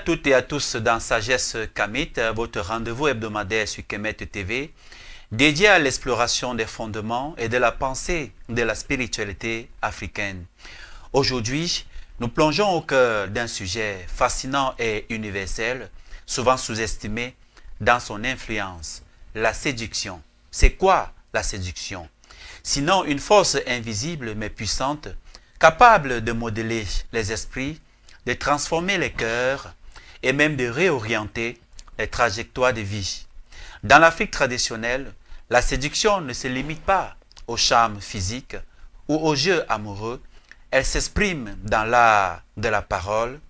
toutes et à tous dans Sagesse Kemet, votre rendez-vous hebdomadaire sur Kemet TV, dédié à l'exploration des fondements et de la pensée de la spiritualité africaine. Aujourd'hui, nous plongeons au cœur d'un sujet fascinant et universel, souvent sous-estimé dans son influence, la séduction. C'est quoi la séduction? Sinon une force invisible mais puissante, capable de modeler les esprits, de transformer les cœurs et même de réorienter les trajectoires de vie. Dans l'Afrique traditionnelle, la séduction ne se limite pas au charme physique ou au jeu amoureux, elle s'exprime dans l'art de la parole,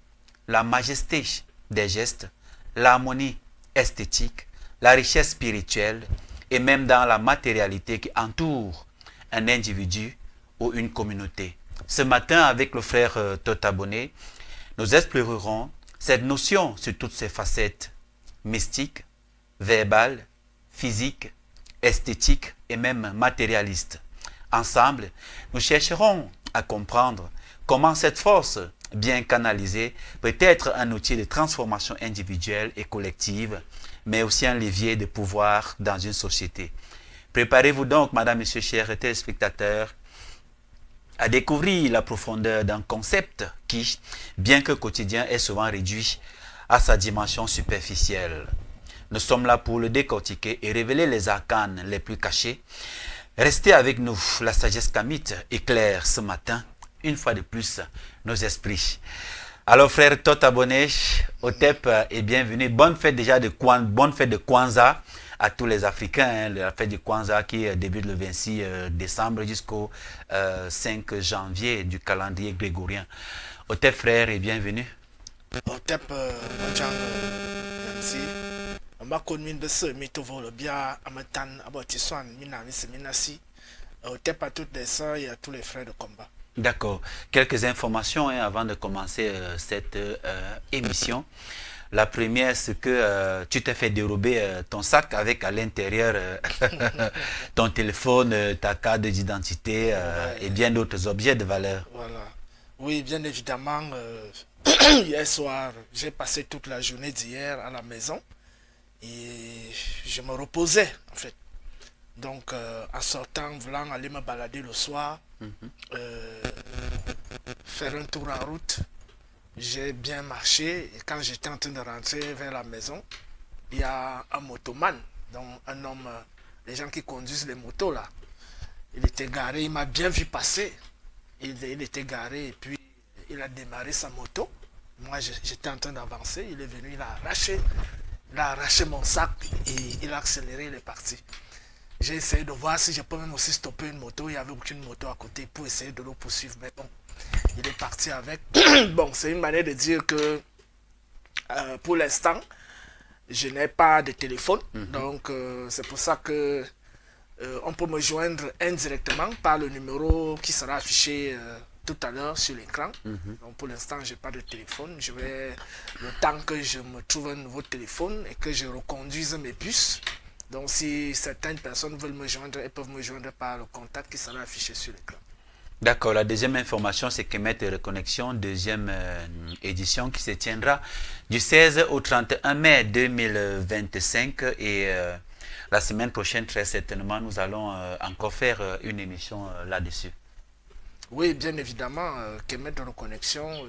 la majesté des gestes, l'harmonie esthétique, la richesse spirituelle et même dans la matérialité qui entoure un individu ou une communauté. Ce matin, avec le frère Totaboné, nous explorerons cette notion sur toutes ses facettes mystiques, verbales, physiques, esthétiques et même matérialistes. Ensemble, nous chercherons à comprendre comment cette force bien canalisée peut être un outil de transformation individuelle et collective, mais aussi un levier de pouvoir dans une société. Préparez-vous donc, madame, monsieur, chers téléspectateurs, à découvrir la profondeur d'un concept qui, bien que quotidien, est souvent réduit à sa dimension superficielle. Nous sommes là pour le décortiquer et révéler les arcanes les plus cachés. Restez avec nous, la sagesse Kemet éclaire ce matin, une fois de plus, nos esprits. Alors frère Totaboné, Otep et bienvenue. Bonne fête déjà bonne fête de Kwanzaa à tous les Africains, la fête de Kwanzaa qui débute le 26 décembre jusqu'au 5 janvier du calendrier grégorien. Otep frère et bienvenue. Otep merci. On m'a connu de ce mitovo le bien amatan abotiswan minami minasi. Otep à toutes les sœurs et à tous les frères de combat. D'accord. Quelques informations avant de commencer cette émission. La première, c'est que tu t'es fait dérober ton sac avec à l'intérieur ton téléphone, ta carte d'identité et bien d'autres objets de valeur. Voilà. Oui, bien évidemment, hier soir, j'ai passé toute la journée d'hier à la maison et je me reposais en fait. Donc, en sortant, voulant aller me balader le soir, faire un tour en route, j'ai bien marché et quand j'étais en train de rentrer vers la maison, il y a un motoman, donc un homme, les gens qui conduisent les motos là. Il était garé, il m'a bien vu passer. Il était garé et puis il a démarré sa moto. Moi j'étais en train d'avancer, il est venu, il a arraché mon sac et il a accéléré, il est parti. J'ai essayé de voir si je peux même aussi stopper une moto, il n'y avait aucune moto à côté pour essayer de le poursuivre, mais bon. Il est parti avec. Bon, c'est une manière de dire que pour l'instant, je n'ai pas de téléphone. Donc, c'est pour ça que on peut me joindre indirectement par le numéro qui sera affiché tout à l'heure sur l'écran. Donc, pour l'instant, je n'ai pas de téléphone. Je vais, le temps que je me trouve un nouveau téléphone et que je reconduise mes bus. Donc, si certaines personnes veulent me joindre, elles peuvent me joindre par le contact qui sera affiché sur l'écran. D'accord, la deuxième information, c'est Kemet Reconnexion, deuxième édition qui se tiendra du 16 au 31 mai 2025 et la semaine prochaine, très certainement, nous allons encore faire une émission là-dessus. Oui, bien évidemment, Kemet Reconnexion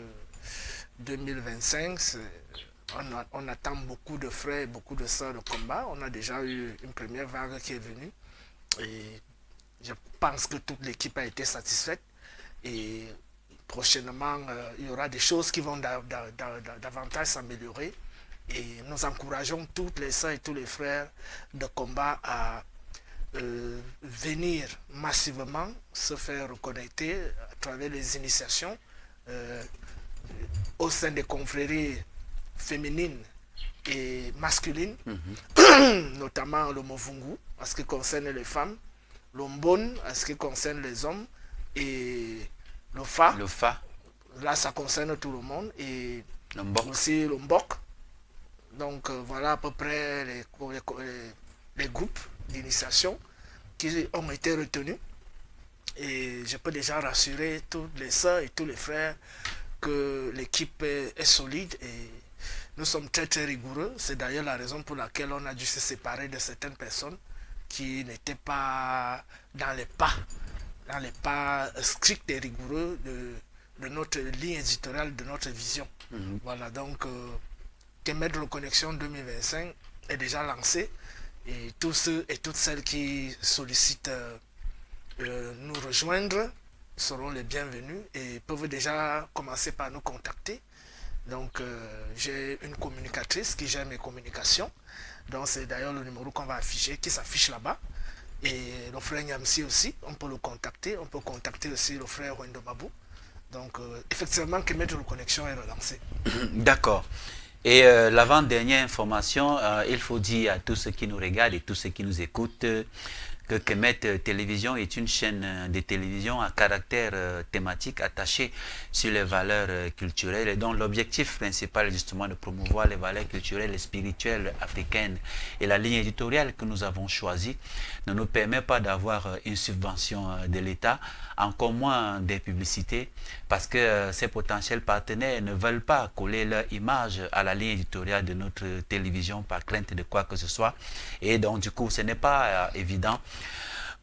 2025, on attend beaucoup de frères et beaucoup de sœurs de combat. On a déjà eu une première vague qui est venue et je pense que toute l'équipe a été satisfaite et prochainement, il y aura des choses qui vont davantage s'améliorer et nous encourageons toutes les sœurs et tous les frères de combat à venir massivement se faire reconnecter à travers les initiations au sein des confréries féminines et masculines, notamment le Movungu en ce qui concerne les femmes, l'Ombone en ce qui concerne les hommes et le Fa. Le Fa. Là, ça concerne tout le monde et Mbok. aussi le Mbok. Donc, voilà à peu près les groupes d'initiation qui ont été retenus. Et je peux déjà rassurer toutes les sœurs et tous les frères que l'équipe est solide et nous sommes très très rigoureux. C'est d'ailleurs la raison pour laquelle on a dû se séparer de certaines personnes qui n'étaient pas dans les pas stricts et rigoureux de notre ligne éditoriale, de notre vision. Voilà, donc Kemet Reconnexion 2025 est déjà lancé, et tous ceux et toutes celles qui sollicitent nous rejoindre seront les bienvenus et peuvent déjà commencer par nous contacter. Donc j'ai une communicatrice qui gère mes communications, donc c'est d'ailleurs le numéro qu'on va afficher, qui s'affiche là-bas. Et le frère Nyamsi aussi, on peut le contacter. On peut contacter aussi le frère Wendo Mabou. Donc effectivement, Kemet Reconnexion est relancé. D'accord. Et l'avant-dernière information, il faut dire à tous ceux qui nous regardent et tous ceux qui nous écoutent que Kemet Télévision est une chaîne de télévision à caractère thématique attachée sur les valeurs culturelles, et dont l'objectif principal est justement de promouvoir les valeurs culturelles et spirituelles africaines. Et la ligne éditoriale que nous avons choisie ne nous permet pas d'avoir une subvention de l'État, encore moins des publicités, parce que ces potentiels partenaires ne veulent pas coller leur image à la ligne éditoriale de notre télévision par crainte de quoi que ce soit. Et donc du coup, ce n'est pas évident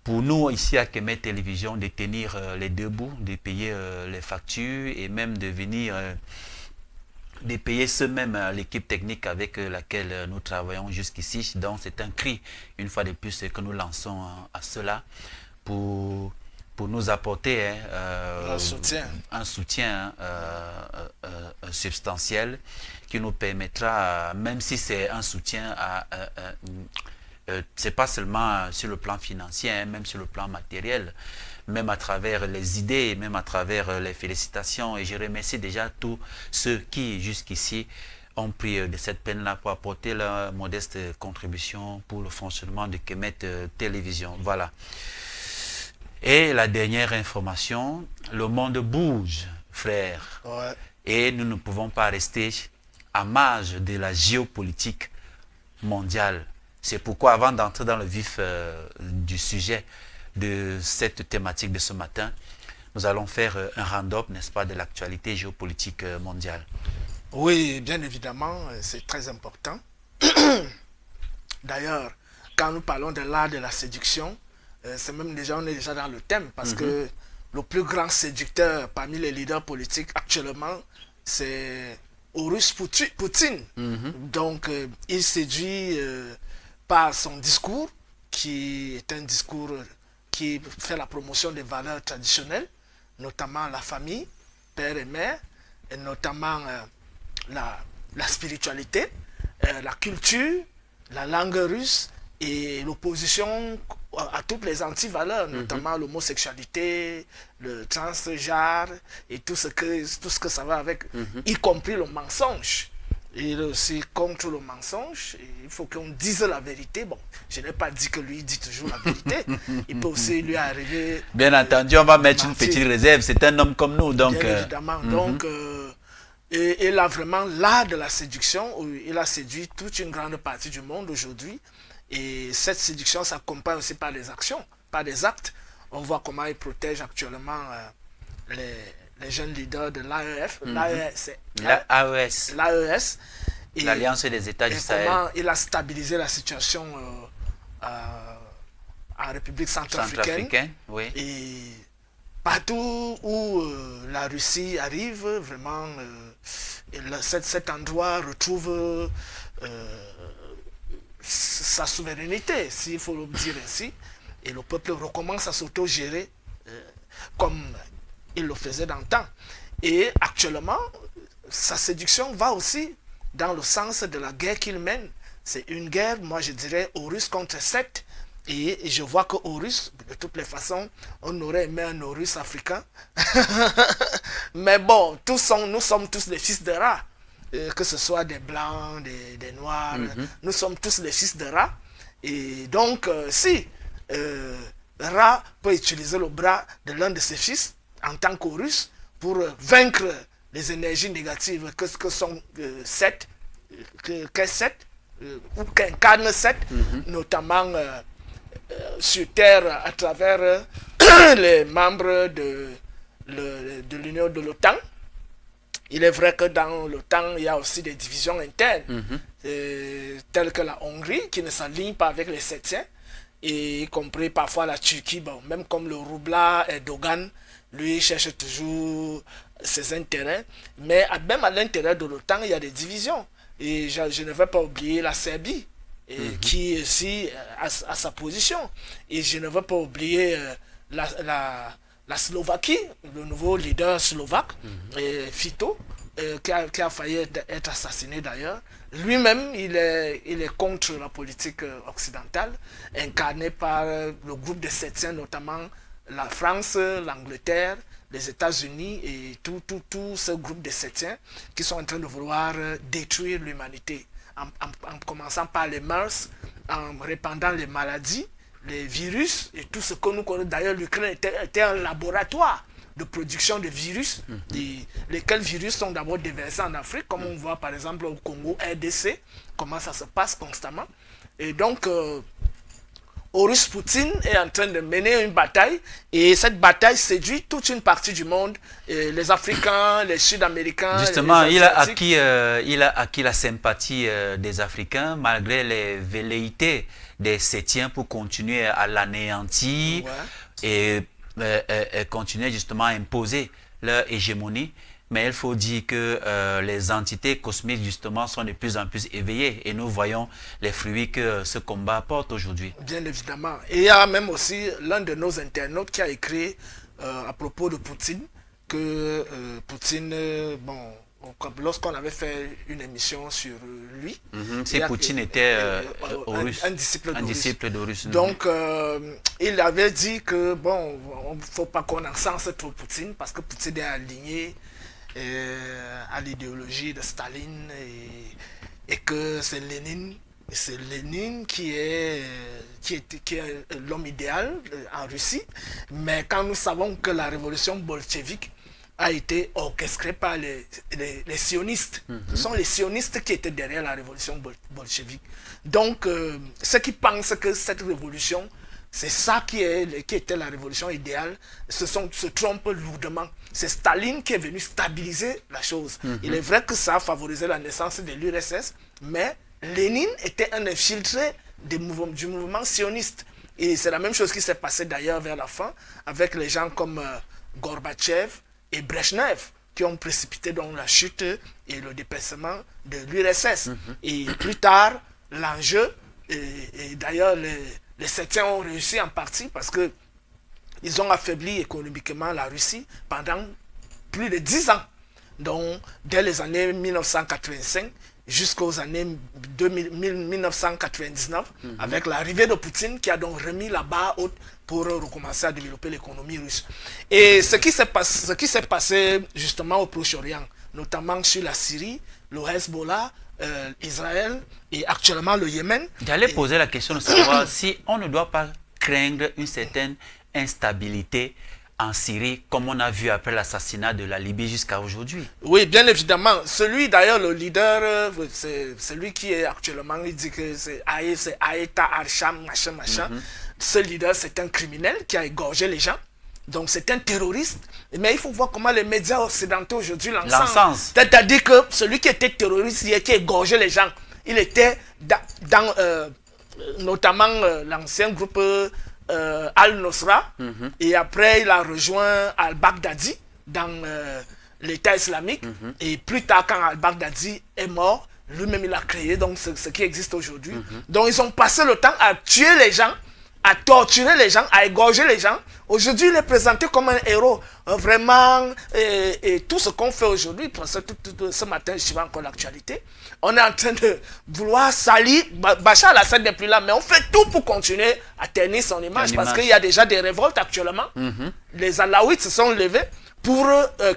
pour nous ici à Kemet Télévision de tenir les deux bouts, de payer les factures et même de venir de payer ceux-mêmes l'équipe technique avec laquelle nous travaillons jusqu'ici. Donc c'est un cri, une fois de plus, que nous lançons à cela pour nous apporter un soutien substantiel qui nous permettra, même si c'est un soutien c'est pas seulement sur le plan financier, même sur le plan matériel, même à travers les idées, même à travers les félicitations. Et je remercie déjà tous ceux qui jusqu'ici ont pris de cette peine-là pour apporter leur modeste contribution pour le fonctionnement de Kemet Télévision. Voilà. Et la dernière information, le monde bouge, frère. Ouais. Et nous ne pouvons pas rester à marge de la géopolitique mondiale. C'est pourquoi, avant d'entrer dans le vif du sujet de cette thématique de ce matin, nous allons faire un round-up, n'est-ce pas, de l'actualité géopolitique mondiale. Oui, bien évidemment, c'est très important. D'ailleurs, quand nous parlons de l'art de la séduction, c'est même déjà, on est déjà dans le thème, parce que le plus grand séducteur parmi les leaders politiques actuellement, c'est Horus Poutine. Donc, il séduit par son discours, qui est un discours qui fait la promotion des valeurs traditionnelles, notamment la famille, père et mère, et notamment la spiritualité, la culture, la langue russe et l'opposition à toutes les anti-valeurs, notamment l'homosexualité, le transgenre et tout ce que ça va avec, y compris le mensonge. Il est aussi contre le mensonge. Il faut qu'on dise la vérité. Bon, je n'ai pas dit que lui dit toujours la vérité. Il peut aussi lui arriver... Bien entendu, on va mettre une petite réserve. C'est un homme comme nous. Donc, bien évidemment. Donc, et il a vraiment l'art de la séduction. Il a séduit toute une grande partie du monde aujourd'hui. Et cette séduction s'accompagne aussi par des actions, par des actes. On voit comment il protège actuellement les jeunes leaders de l'AEF. L'AES. L'Alliance des États du Sahel. Comment il a stabilisé la situation en République centrafricaine. Oui. Et partout où la Russie arrive, vraiment, cet endroit retrouve sa souveraineté, s'il faut le dire ainsi. Et le peuple recommence à s'auto-gérer comme il le faisait dans le temps. Et actuellement, sa séduction va aussi dans le sens de la guerre qu'il mène. C'est une guerre, moi je dirais, Horus contre Seth. Et je vois que Horus, de toutes les façons, on aurait aimé un Horus africain. Mais bon, nous sommes tous des fils de Ra. Que ce soit des blancs, des noirs, nous sommes tous des fils de Ra. Et donc, si Ra peut utiliser le bras de l'un de ses fils, en tant qu'Horus, pour vaincre les énergies négatives que sont Seth, ou qu'incarne Seth, notamment sur Terre à travers les membres de l'Union de l'OTAN. Il est vrai que dans l'OTAN, il y a aussi des divisions internes, telles que la Hongrie, qui ne s'aligne pas avec les Septiens, et y compris parfois la Turquie, bon, même comme le Roubla Erdogan, lui cherche toujours ses intérêts. Mais même à l'intérieur de l'OTAN, il y a des divisions. Et je ne vais pas oublier la Serbie, qui aussi a sa position. Et je ne veux pas oublier la Slovaquie, le nouveau leader slovaque, Fito, qui a failli être assassiné d'ailleurs. Lui-même, il est contre la politique occidentale, incarnée par le groupe des Septiens, notamment la France, l'Angleterre, les États-Unis et tout ce groupe des Septiens qui sont en train de vouloir détruire l'humanité, en commençant par les MERS, en répandant les maladies, les virus et tout ce que nous connaissons. D'ailleurs, l'Ukraine était un laboratoire de production de virus, lesquels virus sont d'abord déversés en Afrique, comme on voit par exemple au Congo, RDC, comment ça se passe constamment. Et donc, Horus Poutine est en train de mener une bataille, et cette bataille séduit toute une partie du monde, les Africains, les Sud-Américains. Justement, il a acquis la sympathie des Africains, malgré les velléités des Septiens pour continuer à l'anéantir et continuer justement à imposer leur hégémonie. Mais il faut dire que les entités cosmiques justement sont de plus en plus éveillées et nous voyons les fruits que ce combat apporte aujourd'hui. Bien évidemment. Et il y a même aussi l'un de nos internautes qui a écrit à propos de Poutine que Poutine, bon, lorsqu'on avait fait une émission sur lui, si Poutine était un disciple d'Horus. Donc, il avait dit que, bon, il ne faut pas qu'on encense trop Poutine parce que Poutine est aligné à l'idéologie de Staline et que c'est Lénine qui est l'homme idéal en Russie. Mais quand nous savons que la révolution bolchevique a été orchestrée par les sionistes, ce sont les sionistes qui étaient derrière la révolution bolchevique. Donc, ceux qui pensent que cette révolution, c'est ça qui était la révolution idéale, se trompent lourdement. C'est Staline qui est venu stabiliser la chose. Il est vrai que ça a favorisé la naissance de l'URSS, mais Lénine était un infiltré du mouvement sioniste. Et c'est la même chose qui s'est passée d'ailleurs vers la fin, avec les gens comme Gorbatchev et Brezhnev, qui ont précipité dans la chute et le dépassement de l'URSS. Et plus tard, l'enjeu, et d'ailleurs les Septiens ont réussi en partie parce que ils ont affaibli économiquement la Russie pendant plus de 10 ans. Donc, dès les années 1985 jusqu'aux années 1999, avec l'arrivée de Poutine qui a donc remis la barre haute pour recommencer à développer l'économie russe. Et ce qui s'est passé justement au Proche-Orient, notamment sur la Syrie, le Hezbollah, Israël et actuellement le Yémen. J'allais poser la question de savoir si on ne doit pas craindre une certaine instabilité en Syrie, comme on a vu après l'assassinat de la Libye jusqu'à aujourd'hui. Oui, bien évidemment. Celui, d'ailleurs, le leader, c'est celui qui est actuellement, il dit que c'est Aïta Arsham, machin. Ce leader, c'est un criminel qui a égorgé les gens. Donc, c'est un terroriste. Mais il faut voir comment les médias occidentaux aujourd'hui l'encensent. C'est-à-dire que celui qui était terroriste, qui égorgeait les gens, il était dans notamment l'ancien groupe Al-Nusra, et après il a rejoint Al-Baghdadi dans l'État islamique, et plus tard quand Al-Baghdadi est mort, lui-même il a créé donc ce qui existe aujourd'hui. Donc ils ont passé le temps à tuer les gens, à torturer les gens, à égorger les gens. Aujourd'hui, il est présenté comme un héros. Vraiment, et tout ce qu'on fait aujourd'hui, ce matin, je suis encore l'actualité, on est en train de vouloir salir. Bachar al-Assad n'est plus là, mais on fait tout pour continuer à ternir son image, parce qu'il y a déjà des révoltes actuellement. Les Alaouites se sont levés pour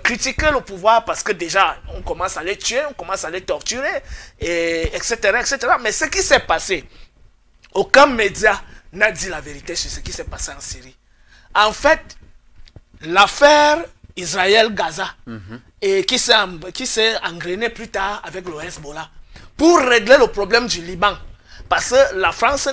critiquer le pouvoir, parce que déjà, on commence à les tuer, on commence à les torturer, etc., etc. Mais ce qui s'est passé, aucun média n'a dit la vérité sur ce qui s'est passé en Syrie. En fait, l'affaire Israël-Gaza, et qui s'est engrenée plus tard avec le Hezbollah, pour régler le problème du Liban, Parce que la France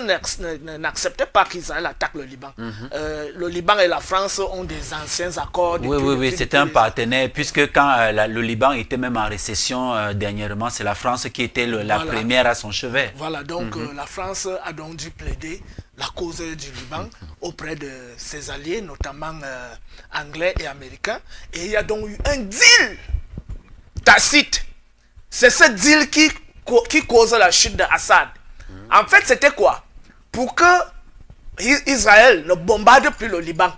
n'acceptait pas qu'Israël attaque le Liban. Le Liban et la France ont des anciens accords. Oui, c'était un partenaire, puisque quand le Liban était même en récession dernièrement, c'est la France qui était la première à son chevet. Voilà, donc la France a donc dû plaider la cause du Liban auprès de ses alliés, notamment anglais et américains. Et il y a donc eu un deal tacite. C'est ce deal qui cause la chute d'Assad. En fait, c'était quoi? Pour que Israël ne bombarde plus le Liban,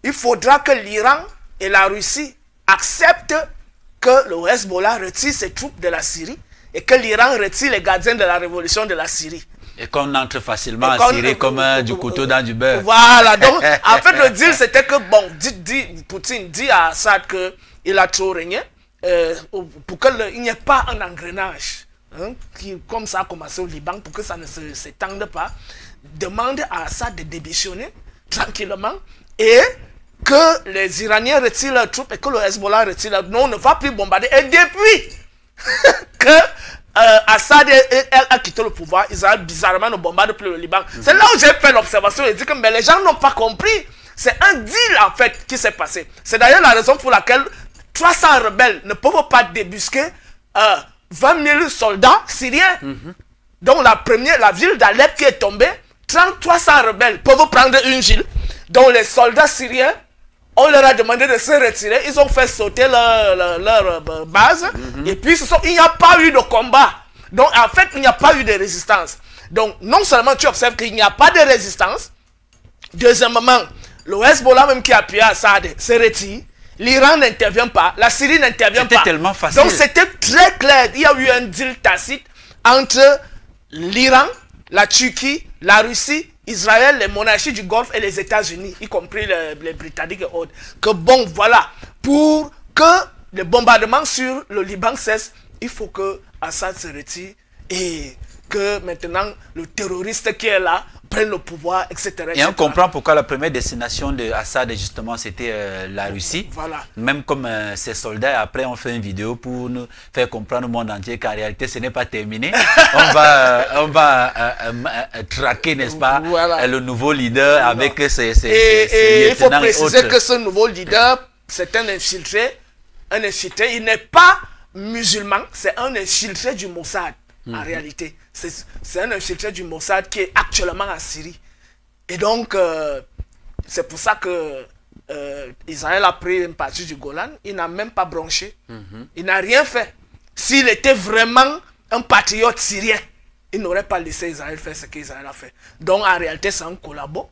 il faudra que l'Iran et la Russie acceptent que le Hezbollah retire ses troupes de la Syrie et que l'Iran retire les gardiens de la révolution de la Syrie. Et qu'on entre facilement en Syrie comme du couteau dans du beurre. Voilà, donc en fait le deal c'était que, bon, Poutine dit à Assad qu'il a trop régné, pour qu'il n'y ait pas un engrenage, hein, comme ça a commencé au Liban, pour que ça ne s'étende pas, demande à Assad de démissionner tranquillement et que les Iraniens retirent leurs troupes et que le Hezbollah retire leurs troupes. Non, on ne va plus bombarder. Et depuis que Assad a quitté le pouvoir, Israël bizarrement ne bombarde plus le Liban. C'est là où j'ai fait l'observation et dit que mais les gens n'ont pas compris. C'est un deal en fait qui s'est passé. C'est d'ailleurs la raison pour laquelle 300 rebelles ne peuvent pas débusquer 20 000 soldats syriens. Donc la ville d'Alep qui est tombée, 300 rebelles peuvent prendre une ville. Donc les soldats syriens, on leur a demandé de se retirer. Ils ont fait sauter leur base. Et puis il n'y a pas eu de combat. Donc en fait, il n'y a pas eu de résistance. Donc non seulement tu observes qu'il n'y a pas de résistance. Deuxièmement, le Hezbollah même qui a appuyé Assad se retire. L'Iran n'intervient pas. La Syrie n'intervient pas. C'était tellement facile. Donc c'était très clair. Il y a eu un deal tacite entre l'Iran, la Turquie, la Russie, Israël, les monarchies du Golfe et les États-Unis, y compris les Britanniques et autres. Que bon, voilà, pour que le bombardement sur le Liban cesse, il faut que Assad se retire et que maintenant le terroriste qui est là prenne le pouvoir, etc. Et on comprend pourquoi la première destination de Assad, justement, c'était la Russie. Voilà. Même comme ces soldats, après, on fait une vidéo pour nous faire comprendre au monde entier qu'en réalité, ce n'est pas terminé. on va traquer, n'est-ce pas, voilà, le nouveau leader avec ses et il faut préciser autres. Que ce nouveau leader, c'est un infiltré. Il n'est pas musulman, c'est un infiltré du Mossad. En réalité, c'est un infiltré du Mossad qui est actuellement en Syrie. Et donc, c'est pour ça que Israël a pris une partie du Golan. Il n'a même pas bronché. Il n'a rien fait. S'il était vraiment un patriote syrien, il n'aurait pas laissé Israël faire ce qu'Israël a fait. Donc, en réalité, c'est un collabo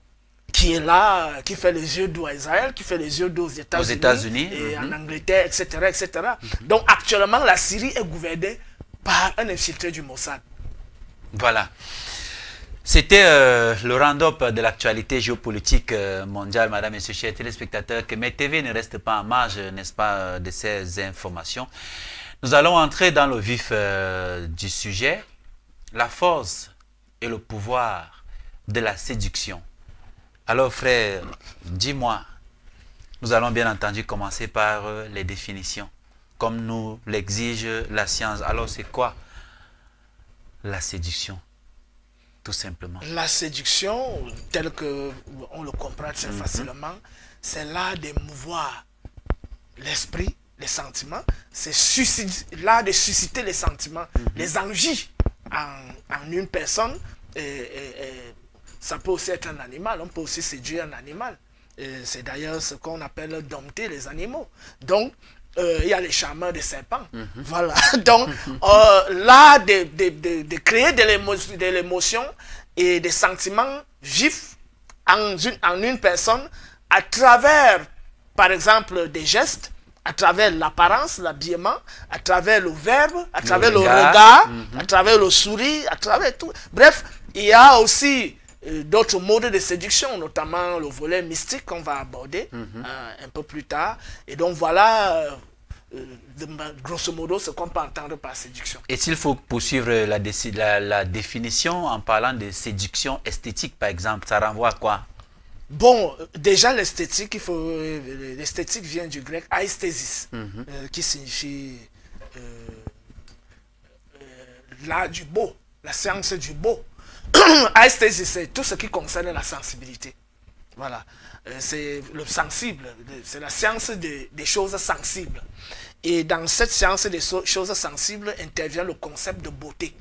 qui est là, qui fait les yeux doux à Israël, qui fait les yeux doux aux États-Unis, et en Angleterre, etc. etc. Donc, actuellement, la Syrie est gouvernée par un infiltré du Mossad. Voilà. C'était le round-up de l'actualité géopolitique mondiale, madame et messieurs, chers téléspectateurs. Que mes TV ne reste pas en marge, n'est-ce pas, de ces informations. Nous allons entrer dans le vif du sujet. La force et le pouvoir de la séduction. Alors, frère, dis-moi, nous allons bien entendu commencer par les définitions, comme nous l'exige la science. Alors, c'est quoi la séduction, tout simplement? La séduction, telle qu'on le comprend très facilement, c'est l'art d'émouvoir l'esprit, les sentiments. C'est l'art de susciter les sentiments, les envies en une personne. Et ça peut aussi être un animal, on peut aussi séduire un animal. C'est d'ailleurs ce qu'on appelle dompter les animaux. Donc, il y a les charmeurs des serpents. Voilà. Donc, là, de créer de l'émotion et des sentiments vifs en une personne à travers, par exemple, des gestes, à travers l'apparence, l'habillement, à travers le verbe, à travers le regard, à travers le sourire, à travers tout. Bref, il y a aussi d'autres modes de séduction, notamment le volet mystique qu'on va aborder un peu plus tard. Et donc voilà, grosso modo, ce qu'on peut entendre par séduction. Et s'il faut poursuivre la définition en parlant de séduction esthétique, par exemple, ça renvoie à quoi? Bon, déjà l'esthétique, l'esthétique vient du grec aesthesis, qui signifie l'art du beau, la science du beau. Aesthesie, c'est tout ce qui concerne la sensibilité. Voilà. C'est le sensible, c'est la science des choses sensibles. Et dans cette science des choses sensibles intervient le concept de beauté.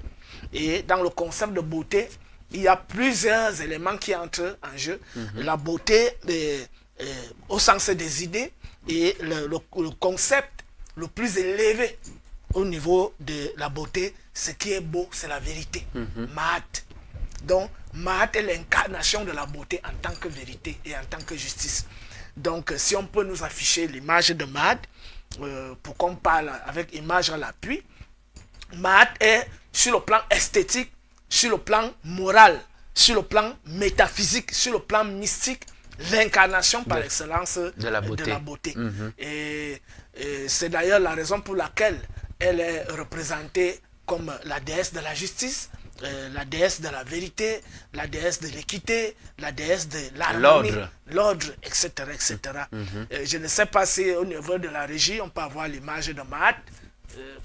Et dans le concept de beauté, il y a plusieurs éléments qui entrent en jeu. La beauté au sens des idées et le concept le plus élevé au niveau de la beauté, ce qui est beau, c'est la vérité. Mahat. Donc, Mahat est l'incarnation de la beauté en tant que vérité et en tant que justice. Donc, si on peut nous afficher l'image de Mahat, pour qu'on parle avec image à l'appui, Mahat est sur le plan esthétique, sur le plan moral, sur le plan métaphysique, sur le plan mystique, l'incarnation par excellence de la beauté. Et c'est d'ailleurs la raison pour laquelle elle est représentée comme la déesse de la justice, la déesse de la vérité, la déesse de l'équité, la déesse de l'harmonie, l'ordre, etc. etc. Je ne sais pas si au niveau de la régie, on peut avoir l'image de Mahat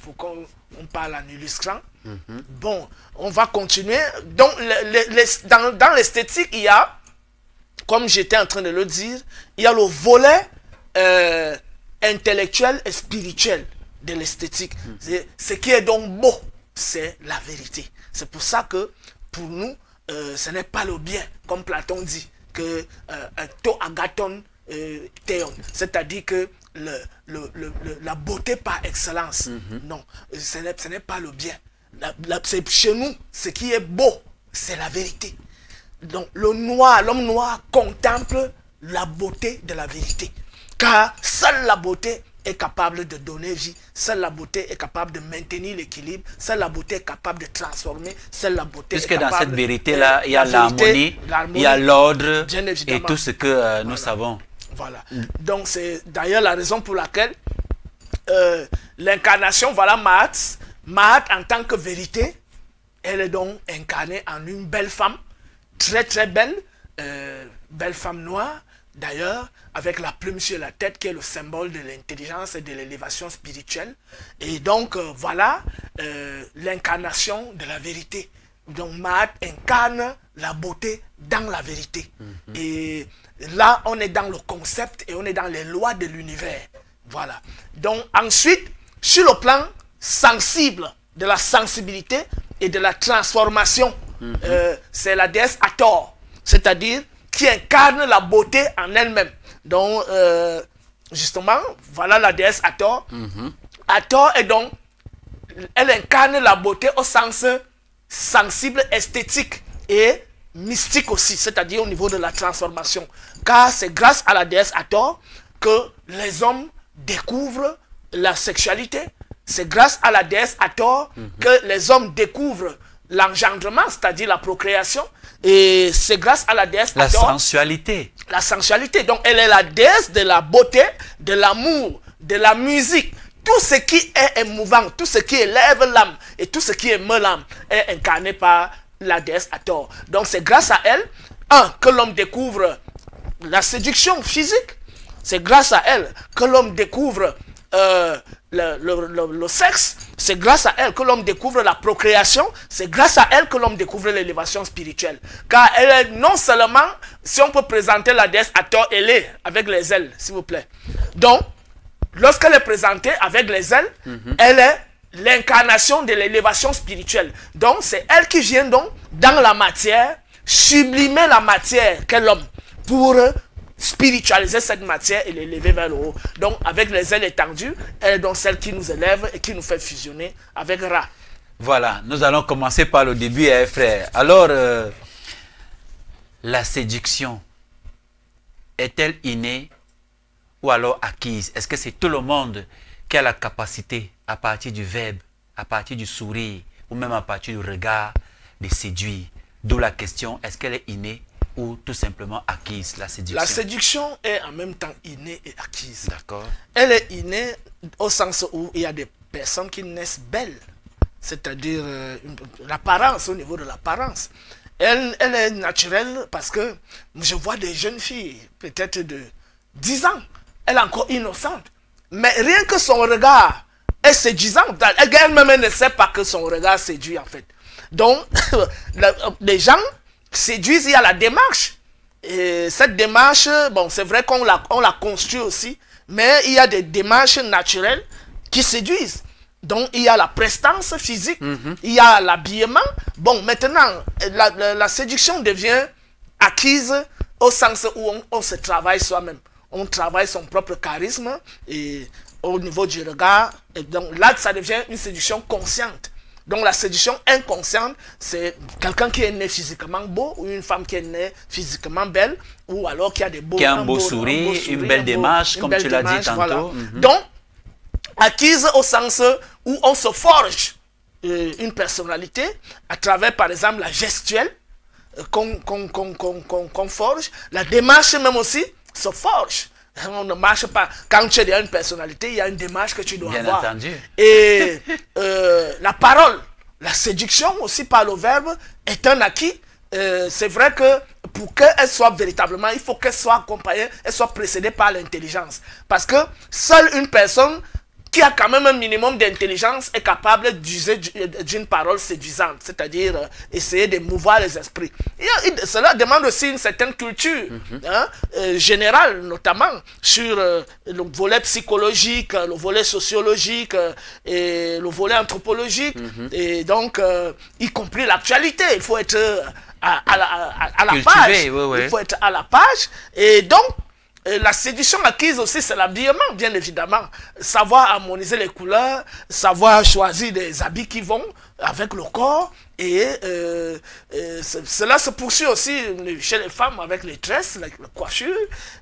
pour qu'on parle en illustrant. Bon, on va continuer. Donc, dans l'esthétique, il y a, comme j'étais en train de le dire, il y a le volet intellectuel et spirituel de l'esthétique. Ce qui est donc beau, c'est la vérité. C'est pour ça que, pour nous, ce n'est pas le bien, comme Platon dit, que to agathon théon, c'est-à-dire que la beauté par excellence. Non, ce n'est pas le bien. Chez nous, ce qui est beau, c'est la vérité. Donc, l'homme noir contemple la beauté de la vérité. Car seule la beauté est capable de donner vie, seule la beauté est capable de maintenir l'équilibre, seule la beauté est capable de transformer, seule la beauté est capable... Puisque dans cette vérité-là, il y a l'harmonie, il y a l'ordre et tout ce que nous savons. Voilà. Donc, c'est d'ailleurs la raison pour laquelle l'incarnation, voilà Mahat en tant que vérité, elle est donc incarnée en une belle femme, très très belle, belle femme noire, d'ailleurs, avec la plume sur la tête qui est le symbole de l'intelligence et de l'élévation spirituelle. Et donc, voilà l'incarnation de la vérité. Donc, Mahat incarne la beauté dans la vérité. Et là, on est dans le concept et on est dans les lois de l'univers. Voilà. Donc, ensuite, sur le plan sensible, de la sensibilité et de la transformation, c'est la déesse Hathor, c'est-à-dire qui incarne la beauté en elle-même. Donc, justement, voilà la déesse Hathor. Hathor est donc, elle incarne la beauté au sens sensible, esthétique et mystique aussi, c'est-à-dire au niveau de la transformation. Car c'est grâce à la déesse Hathor que les hommes découvrent la sexualité. C'est grâce à la déesse Hathor que les hommes découvrent l'engendrement, c'est-à-dire la procréation. Et c'est grâce à la déesse Hathor. La sensualité. La sensualité. Donc, elle est la déesse de la beauté, de l'amour, de la musique. Tout ce qui est émouvant, tout ce qui élève l'âme et tout ce qui émeut l'âme est incarné par la déesse Hathor. Donc, c'est grâce à elle, que l'homme découvre la séduction physique. C'est grâce à elle que l'homme découvre le sexe. C'est grâce à elle que l'homme découvre la procréation. C'est grâce à elle que l'homme découvre l'élévation spirituelle. Car elle est non seulement, si on peut présenter la déesse Hathor, elle est avec les ailes, s'il vous plaît. Donc, lorsqu'elle est présentée avec les ailes, elle est l'incarnation de l'élévation spirituelle. Donc, c'est elle qui vient donc dans la matière, sublimer la matière qu'est l'homme pour spiritualiser cette matière et l'élever vers le haut. Donc, avec les ailes étendues, elle est donc celle qui nous élève et qui nous fait fusionner avec Ra. Voilà, nous allons commencer par le début, frère. Alors, la séduction est-elle innée ou alors acquise? Est-ce que c'est tout le monde qui a la capacité, à partir du verbe, à partir du sourire, ou même à partir du regard, de séduire? D'où la question, est-ce qu'elle est innée ou tout simplement acquise, la séduction? La séduction est en même temps innée et acquise. D'accord. Elle est innée au sens où il y a des personnes qui naissent belles, c'est-à-dire l'apparence, au niveau de l'apparence. Elle est naturelle parce que je vois des jeunes filles, peut-être de 10 ans, elle est encore innocente. Mais rien que son regard est séduisante. Elle-même elle ne sait pas que son regard séduit en fait. Donc, les gens séduisent, il y a la démarche. Et cette démarche, bon, c'est vrai qu'on la construit aussi, mais il y a des démarches naturelles qui séduisent. Donc, il y a la prestance physique, il y a l'habillement. Bon, maintenant, la séduction devient acquise au sens où on se travaille soi-même. On travaille son propre charisme et au niveau du regard. Et donc là, ça devient une séduction consciente. Donc la séduction inconsciente, c'est quelqu'un qui est né physiquement beau ou une femme qui est née physiquement belle ou alors qui a des beaux, qui a un beau sourire, une belle démarche, comme tu l'as dit tantôt. Voilà. Donc, acquise au sens où on se forge une personnalité à travers, par exemple, la gestuelle qu'on forge. La démarche même aussi se forge. On ne marche pas. Quand tu as une personnalité, il y a une démarche que tu dois avoir. Bien entendu. Et la parole, la séduction aussi par le verbe est un acquis. C'est vrai que pour qu'elle soit véritablement, il faut qu'elle soit accompagnée, elle soit précédée par l'intelligence. Parce que seule une personne qui a quand même un minimum d'intelligence est capable d'user d'une parole séduisante, c'est-à-dire essayer de mouvoir les esprits. Cela demande aussi une certaine culture générale, notamment sur le volet psychologique, le volet sociologique et le volet anthropologique, et donc y compris l'actualité. Il faut être à la page. Oui. Il faut être à la page. Et donc, la séduction acquise aussi, c'est l'habillement, bien évidemment. Savoir harmoniser les couleurs, savoir choisir des habits qui vont avec le corps. Et cela se poursuit aussi chez les femmes avec les tresses, la coiffure.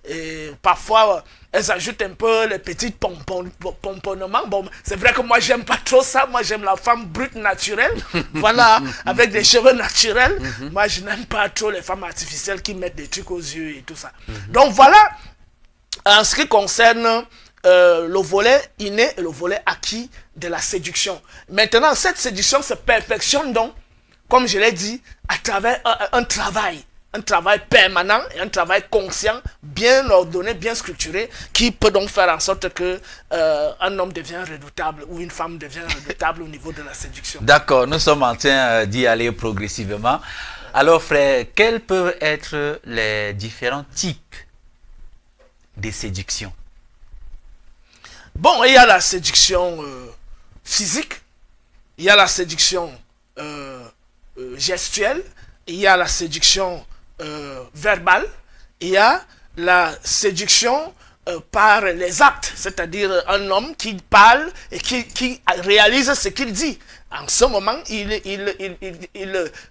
Et parfois, elles ajoutent un peu les petits pomponnements. Bon, c'est vrai que moi, j'aime pas trop ça. Moi, j'aime la femme brute naturelle. Voilà, avec des cheveux naturels. Moi, je n'aime pas trop les femmes artificielles qui mettent des trucs aux yeux et tout ça. Donc, voilà. En ce qui concerne le volet inné et le volet acquis de la séduction. Maintenant, cette séduction se perfectionne donc, comme je l'ai dit, à travers un travail permanent et un travail conscient, bien ordonné, bien structuré, qui peut donc faire en sorte que un homme devient redoutable ou une femme devient redoutable au niveau de la séduction. D'accord, nous sommes en train d'y aller progressivement. Alors frère, quels peuvent être les différents types de séduction? Bon, il y a la séduction physique, il y a la séduction gestuelle, il y a la séduction verbale, il y a la séduction par les actes, c'est-à-dire un homme qui parle et qui réalise ce qu'il dit. En ce moment, il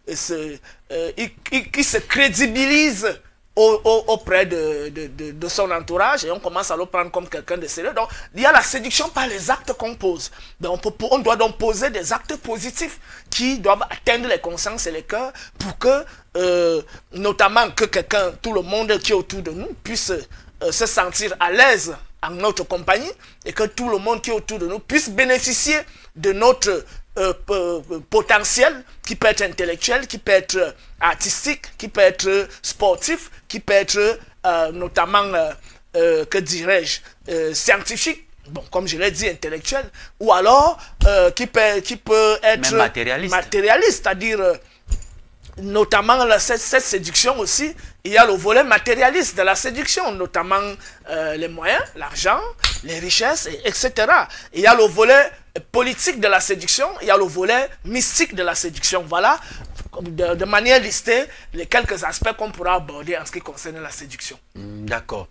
se crédibilise auprès de son entourage et on commence à le prendre comme quelqu'un de sérieux. Donc, il y a la séduction par les actes qu'on pose. Donc, on doit donc poser des actes positifs qui doivent atteindre les consciences et les cœurs pour que, notamment, que quelqu'un, tout le monde qui est autour de nous puisse se sentir à l'aise en notre compagnie et que tout le monde qui est autour de nous puisse bénéficier de notre potentiel qui peut être intellectuel, qui peut être artistique, qui peut être sportif, qui peut être notamment, que dirais-je, scientifique, bon, comme je l'ai dit, intellectuel, ou alors qui peut être matérialiste, c'est-à-dire notamment cette séduction aussi, il y a le volet matérialiste de la séduction, notamment les moyens, l'argent, les richesses, etc. Il y a le volet politique de la séduction, il y a le volet mystique de la séduction. Voilà, de manière listée, les quelques aspects qu'on pourra aborder en ce qui concerne la séduction. D'accord.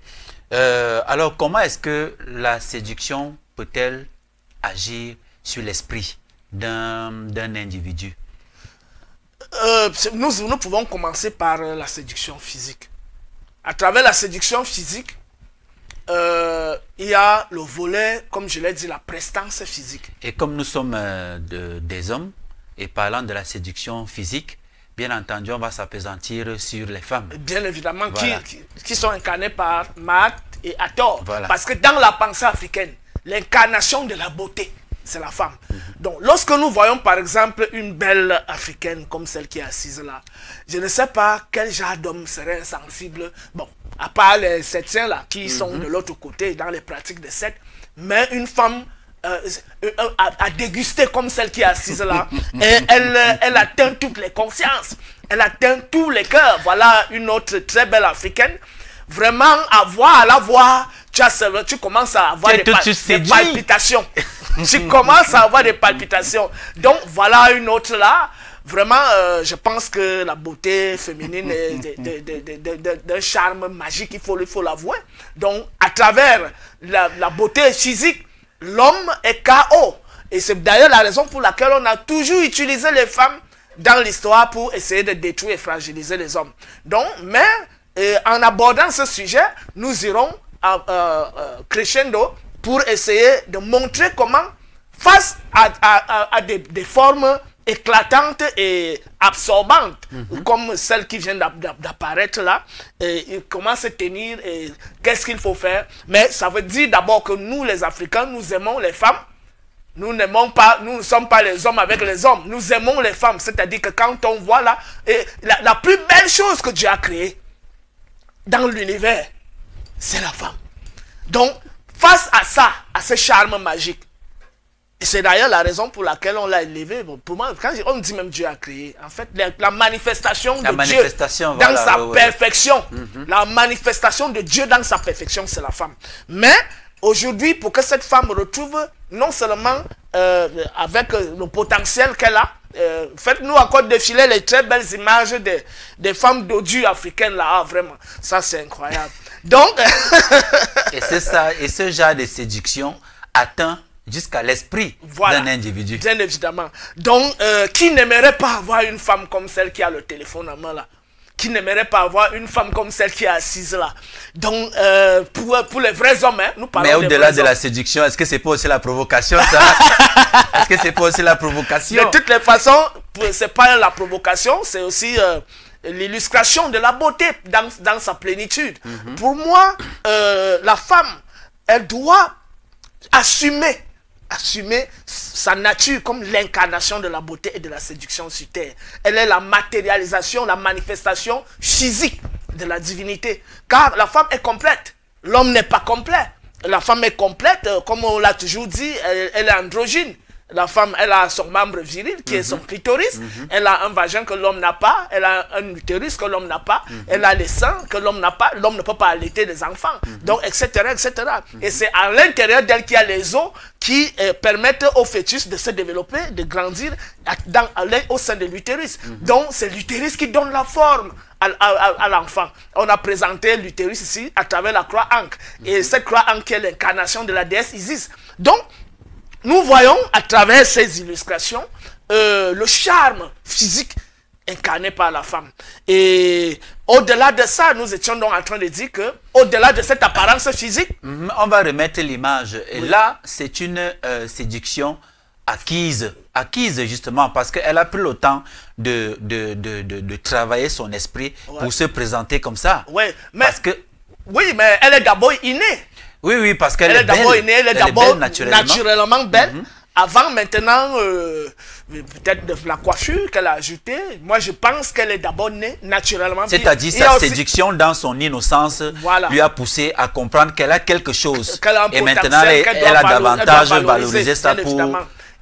Alors, comment est-ce que la séduction peut-elle agir sur l'esprit d'un individu? Nous pouvons commencer par la séduction physique. À travers la séduction physique, il y a le volet, comme je l'ai dit, la prestance physique. Et comme nous sommes des hommes, et parlant de la séduction physique, bien entendu, on va s'appesantir sur les femmes. Bien évidemment, voilà. qui sont incarnées par Marthe et Hathor. Voilà. Parce que dans la pensée africaine, l'incarnation de la beauté, c'est la femme. Donc, lorsque nous voyons par exemple une belle africaine comme celle qui est assise là, je ne sais pas quel genre d'homme serait insensible. Bon, à part les septiens là qui sont de l'autre côté dans les pratiques de secte, mais une femme à déguster comme celle qui est assise là. Et elle atteint toutes les consciences. Elle atteint tous les cœurs. Voilà une autre très belle africaine. Vraiment, à la voir, tu commences à avoir des palpitations. Tu commences à avoir des palpitations. Donc, voilà une autre là. Vraiment, je pense que la beauté féminine est d'un charme magique, il faut l'avouer. Donc, à travers la beauté physique, l'homme est KO. Et c'est d'ailleurs la raison pour laquelle on a toujours utilisé les femmes dans l'histoire pour essayer de détruire et fragiliser les hommes. Donc, mais en abordant ce sujet, nous irons crescendo pour essayer de montrer comment, face à des formes éclatantes et absorbantes, comme celle qui vient d'apparaître là, comment se tenir et qu'est-ce qu'il faut faire. Mais ça veut dire d'abord que nous, les Africains, nous aimons les femmes. Nous n'aimons pas, nous ne sommes pas les hommes avec les hommes. Nous aimons les femmes. C'est-à-dire que quand on voit là, la plus belle chose que Dieu a créée dans l'univers, c'est la femme. Donc, face à ça, à ce charme magique, et c'est d'ailleurs la raison pour laquelle on l'a élevé. Bon, pour moi, quand on dit même Dieu a créé, en fait, la manifestation de Dieu dans sa perfection, la manifestation de Dieu dans sa perfection, c'est la femme. Mais aujourd'hui, pour que cette femme retrouve non seulement avec le potentiel qu'elle a, faites-nous encore défiler les très belles images des femmes dodues africaines là, ah, vraiment, ça c'est incroyable. Donc, et c'est ça, et ce genre de séduction atteint jusqu'à l'esprit d'un individu. Bien évidemment. Donc, qui n'aimerait pas avoir une femme comme celle qui a le téléphone en main là? Qui n'aimerait pas avoir une femme comme celle qui est assise là? Donc, pour les vrais hommes, hein, nous parlons. Mais au-delà de la séduction, est-ce que c'est pas aussi la provocation, ça? Est-ce que c'est pas aussi la provocation? De toutes les façons, c'est pas la provocation, c'est aussi l'illustration de la beauté dans sa plénitude. Pour moi, la femme, elle doit assumer sa nature comme l'incarnation de la beauté et de la séduction sur terre. Elle est la matérialisation, la manifestation physique de la divinité. Car la femme est complète. L'homme n'est pas complet. La femme est complète, comme on l'a toujours dit, elle est androgyne. La femme, elle a son membre viril qui est son clitoris. Elle a un vagin que l'homme n'a pas. Elle a un utérus que l'homme n'a pas. Elle a les seins que l'homme n'a pas. L'homme ne peut pas allaiter des enfants. Donc, etc., etc. Et c'est à l'intérieur d'elle qu'il y a les os qui permettent au fœtus de se développer, de grandir au sein de l'utérus. Donc, c'est l'utérus qui donne la forme à l'enfant. On a présenté l'utérus ici à travers la croix Ankh. Et cette croix Ankh est l'incarnation de la déesse Isis. Donc, nous voyons à travers ces illustrations le charme physique incarné par la femme. Et au-delà de ça, nous étions donc en train de dire que, au-delà de cette apparence physique, on va remettre l'image. Et là, c'est une séduction acquise justement parce qu'elle a pris le temps de travailler son esprit pour se présenter comme ça. Mais elle est d'abord innée. Oui, parce qu'elle est d'abord innée, elle est d'abord naturellement belle. Avant, maintenant, peut-être de la coiffure qu'elle a ajoutée. Moi, je pense qu'elle est d'abord née naturellement. C'est-à-dire sa séduction dans son innocence lui a poussé à comprendre qu'elle a quelque chose. Et maintenant, elle a davantage valorisé ça pour...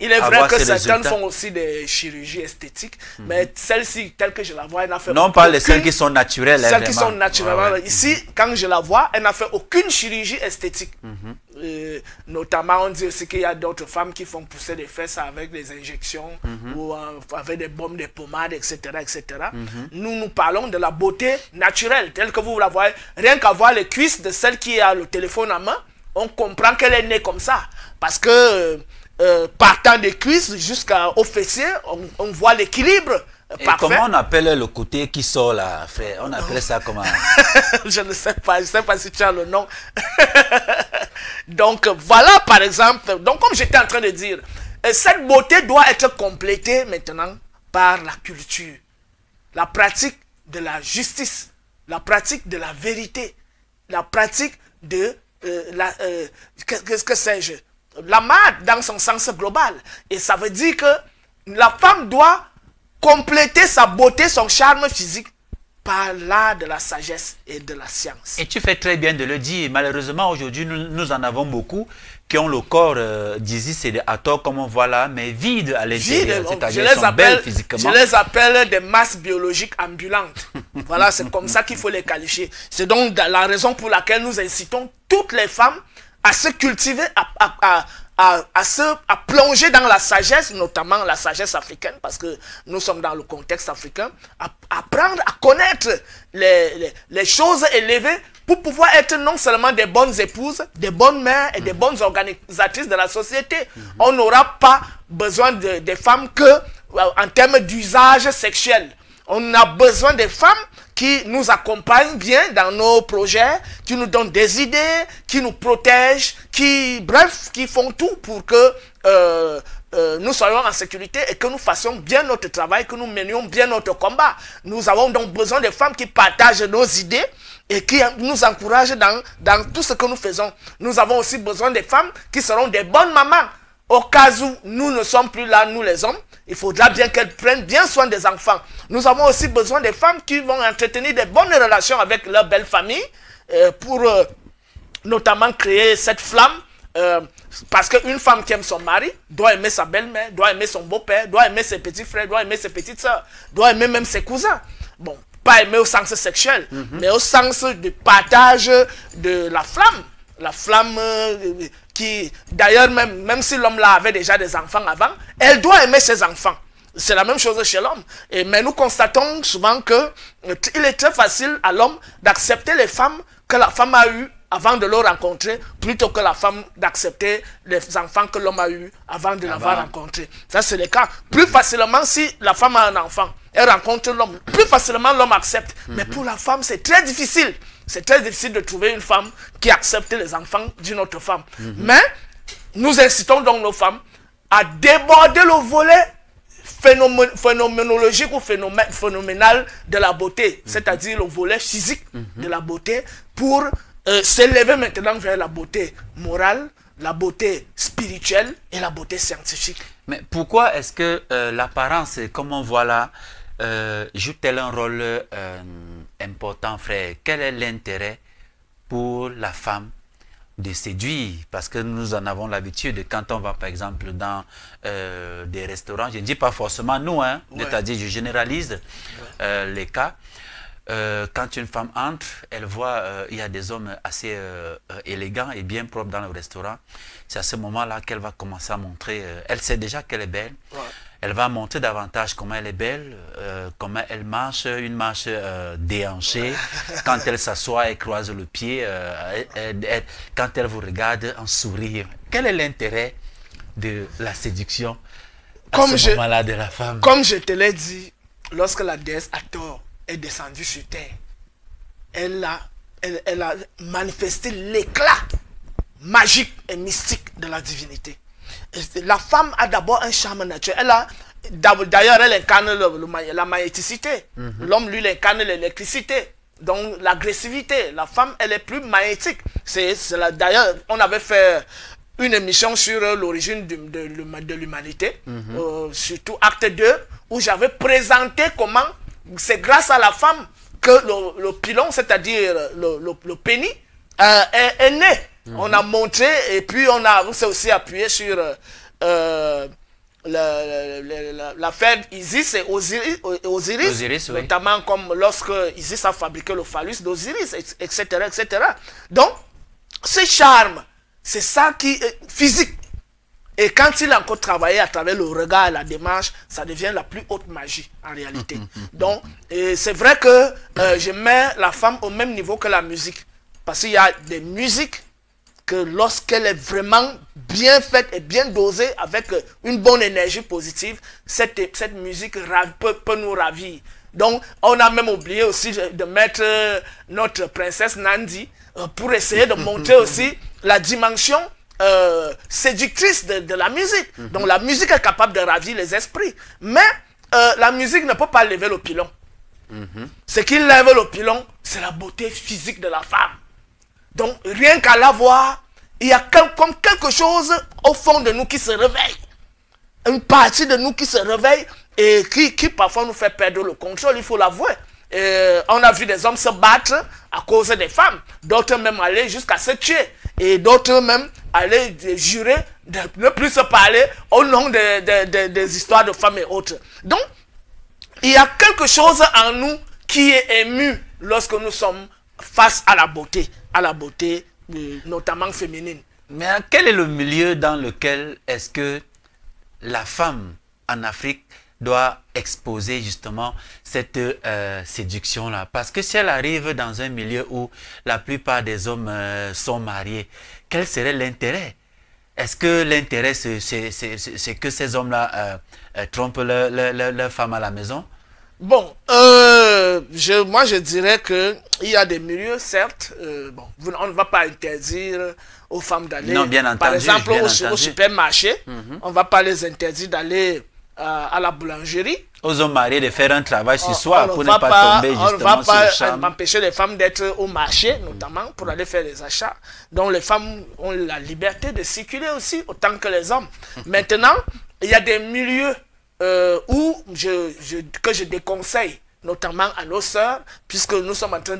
Il est vrai que certaines font aussi des chirurgies esthétiques, mais celle-ci, telle que je la vois, elle n'a fait non, pas les celles qui sont naturelles. Celles qui sont naturellement. Ici, quand je la vois, elle n'a fait aucune chirurgie esthétique. Notamment, on dit aussi qu'il y a d'autres femmes qui font pousser des fesses avec des injections ou avec des bombes, des pommades, etc. etc. Nous parlons de la beauté naturelle, telle que vous la voyez. Rien qu'à voir les cuisses de celle qui a le téléphone en main, on comprend qu'elle est née comme ça. Parce que... partant des cuisses jusqu'au fessier, on voit l'équilibre parfait. Comment on appelle le côté qui sort là, frère? On appelle ça comment? Je ne sais pas si tu as le nom. Donc voilà par exemple, donc comme j'étais en train de dire, cette beauté doit être complétée maintenant par la culture, la pratique de la justice, la pratique de la vérité, la pratique de qu'est-ce que sais-je? La mode dans son sens global. Et ça veut dire que la femme doit compléter sa beauté, son charme physique par l'art de la sagesse et de la science. Et tu fais très bien de le dire. Malheureusement, aujourd'hui, nous en avons beaucoup qui ont le corps d'Isis et d'Hathor, comme on voit là, mais vide à l'intérieur. C'est-à-dire sont belles physiquement. Je les appelle des masses biologiques ambulantes. Voilà, c'est comme ça qu'il faut les qualifier. C'est donc la raison pour laquelle nous incitons toutes les femmes à se cultiver, à plonger dans la sagesse, notamment la sagesse africaine, parce que nous sommes dans le contexte africain, à apprendre à connaître les choses élevées pour pouvoir être non seulement des bonnes épouses, des bonnes mères et des bonnes organisatrices de la société. On n'aura pas besoin des femmes que en termes d'usage sexuel. On a besoin des femmes qui nous accompagnent bien dans nos projets, qui nous donnent des idées, qui nous protègent, bref, qui font tout pour que nous soyons en sécurité et que nous fassions bien notre travail, que nous menions bien notre combat. Nous avons donc besoin de femmes qui partagent nos idées et qui nous encouragent dans tout ce que nous faisons. Nous avons aussi besoin de femmes qui seront des bonnes mamans. Au cas où nous ne sommes plus là, nous les hommes, il faudra bien qu'elles prennent bien soin des enfants. Nous avons aussi besoin de femmes qui vont entretenir de bonnes relations avec leur belle famille pour notamment créer cette flamme. Parce qu'une femme qui aime son mari doit aimer sa belle-mère, doit aimer son beau-père, doit aimer ses petits frères, doit aimer ses petites sœurs, doit aimer même ses cousins. Bon, pas aimer au sens sexuel, mais au sens du partage de la flamme. La flamme qui, d'ailleurs, même si l'homme là avait déjà des enfants avant, elle doit aimer ses enfants. C'est la même chose chez l'homme. Mais nous constatons souvent qu'il est très facile à l'homme d'accepter les femmes que la femme a eues avant de le rencontrer, plutôt que la femme d'accepter les enfants que l'homme a eus avant de l'avoir rencontré. Ça, c'est le cas. Plus facilement, si la femme a un enfant, elle rencontre l'homme, plus facilement l'homme accepte. Mais pour la femme, c'est très difficile. C'est très difficile de trouver une femme qui accepte les enfants d'une autre femme. Mais nous incitons donc nos femmes à déborder le volet phénoménologique ou phénoménal de la beauté, c'est-à-dire le volet physique de la beauté, pour s'élever maintenant vers la beauté morale, la beauté spirituelle et la beauté scientifique. Mais pourquoi est-ce que l'apparence, comme on voit là, joue-t-elle un rôle important, frère? Quel est l'intérêt pour la femme de séduire? Parce que nous en avons l'habitude, quand on va par exemple dans des restaurants, je ne dis pas forcément nous, hein, c'est-à-dire je généralise les cas. Quand une femme entre, elle voit il y a des hommes assez élégants et bien propres dans le restaurant. C'est à ce moment-là qu'elle va commencer à montrer, elle sait déjà qu'elle est belle. Elle va montrer davantage comment elle est belle, comment elle marche, une marche déhanchée. Quand elle s'assoit, elle croise le pied. Quand elle vous regarde, un sourire. Quel est l'intérêt de la séduction à ce moment-là de la femme? Comme je te l'ai dit, lorsque la déesse Hathor est descendue sur terre, elle a manifesté l'éclat magique et mystique de la divinité. La femme a d'abord un charme naturel. D'ailleurs, elle incarne la magnéticité. L'homme, lui, il incarne l'électricité. Donc, l'agressivité. La femme, elle est plus magnétique. D'ailleurs, on avait fait une émission sur l'origine de l'humanité, surtout acte 2, où j'avais présenté comment c'est grâce à la femme que le pilon, c'est-à-dire le pénis, est né. On a montré et puis on s'est aussi appuyé sur l'affaire Isis et Osiris, notamment comme lorsque Isis a fabriqué le phallus d'Osiris, etc., etc. Donc, ce charme, c'est ça qui est physique. Et quand il a encore travaillé à travers le regard et la démarche, ça devient la plus haute magie en réalité. Donc, c'est vrai que je mets la femme au même niveau que la musique. Parce qu'il y a des musiques que lorsqu'elle est vraiment bien faite et bien dosée avec une bonne énergie positive, cette musique peut nous ravir. Donc, on a même oublié aussi de mettre notre princesse Nandi pour essayer de montrer aussi la dimension séductrice de la musique. Donc, la musique est capable de ravir les esprits. Mais la musique ne peut pas lever le pilon. Ce qui lève le pilon, c'est la beauté physique de la femme. Donc, rien qu'à la voir, il y a comme quelque chose au fond de nous qui se réveille. Une partie de nous qui se réveille et qui parfois nous fait perdre le contrôle, il faut l'avouer. On a vu des hommes se battre à cause des femmes. D'autres même aller jusqu'à se tuer. Et d'autres même aller jurer de ne plus se parler au nom des histoires de femmes et autres. Donc, il y a quelque chose en nous qui est ému lorsque nous sommes face à la beauté notamment féminine. Mais quel est le milieu dans lequel est-ce que la femme en Afrique doit exposer justement cette séduction-là? Parce que si elle arrive dans un milieu où la plupart des hommes sont mariés, quel serait l'intérêt? Est-ce que l'intérêt, c'est que ces hommes-là trompent leurs femmes à la maison? Bon, moi je dirais qu'il y a des milieux, certes, on ne va pas interdire aux femmes d'aller, par exemple, au supermarché, on ne va pas les interdire d'aller à la boulangerie. Aux hommes mariés de faire un travail sur soi pour ne pas tomber justement sur le charme. On ne va pas empêcher les femmes d'être au marché, notamment pour aller faire les achats. Donc les femmes ont la liberté de circuler aussi, autant que les hommes. Maintenant, il y a des milieux où que je déconseille, notamment à nos sœurs, puisque nous sommes en train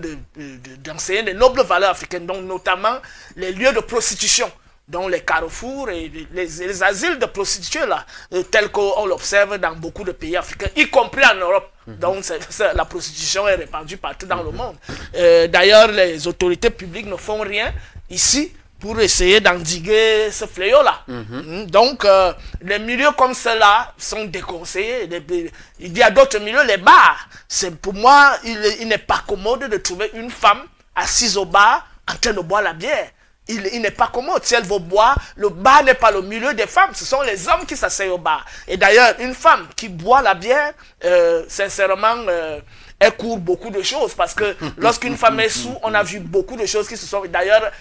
d'enseigner des nobles valeurs africaines, donc notamment les lieux de prostitution, dont les carrefours et les asiles de prostituées, là, tels qu'on l'observe dans beaucoup de pays africains, y compris en Europe. Donc la prostitution est répandue partout dans le monde. D'ailleurs, les autorités publiques ne font rien ici pour essayer d'endiguer ce fléau-là. Donc, les milieux comme ceux-là sont déconseillés. Il y a d'autres milieux, les bars. Pour moi, il n'est pas commode de trouver une femme assise au bar en train de boire la bière. Il n'est pas commode. Si elle veut boire, le bar n'est pas le milieu des femmes. Ce sont les hommes qui s'asseyent au bar. Et d'ailleurs, une femme qui boit la bière, sincèrement, elle court beaucoup de choses. Parce que lorsqu'une femme est sous, on a vu beaucoup de choses qui se sont... D'ailleurs,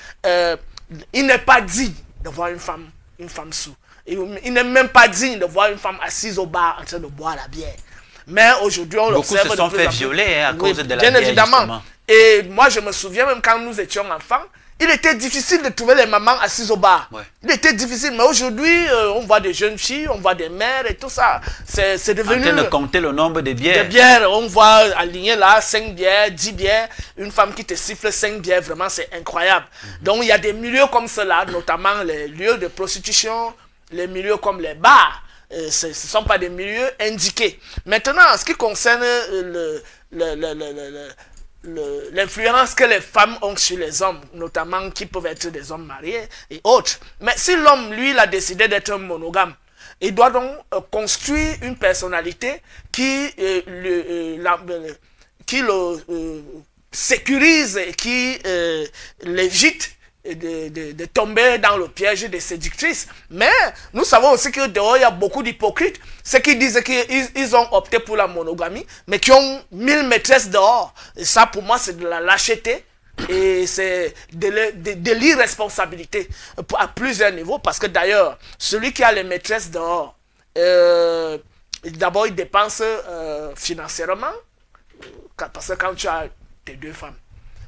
il n'est pas digne de voir une femme sous. Il n'est même pas digne de voir une femme assise au bar en train de boire la bière. Mais aujourd'hui, on l'observe. Beaucoup se sont fait violer à cause de la bière, bien évidemment. Justement. Et moi, je me souviens, même quand nous étions enfants, il était difficile de trouver les mamans assises au bar. Ouais. Il était difficile. Mais aujourd'hui, on voit des jeunes filles, on voit des mères et tout ça. C'est devenu... En train de compter le nombre de bières. De bières. On voit aligner là 5 bières, 10 bières. Une femme qui te siffle 5 bières, vraiment, c'est incroyable. Donc, il y a des milieux comme cela, notamment les lieux de prostitution, les milieux comme les bars. Ce ne sont pas des milieux indiqués. Maintenant, en ce qui concerne l'influence que les femmes ont sur les hommes, notamment qui peuvent être des hommes mariés et autres. Mais si l'homme, lui, il a décidé d'être un monogame, il doit donc construire une personnalité qui le sécurise et qui l'évite de tomber dans le piège des séductrices. Mais nous savons aussi que dehors, il y a beaucoup d'hypocrites, ceux qui disent qu'ils ont opté pour la monogamie, mais qui ont 1000 maîtresses dehors. Et ça, pour moi, c'est de la lâcheté et c'est de l'irresponsabilité à plusieurs niveaux. Parce que d'ailleurs, celui qui a les maîtresses dehors, d'abord, il dépense financièrement, parce que quand tu as tes 2 femmes,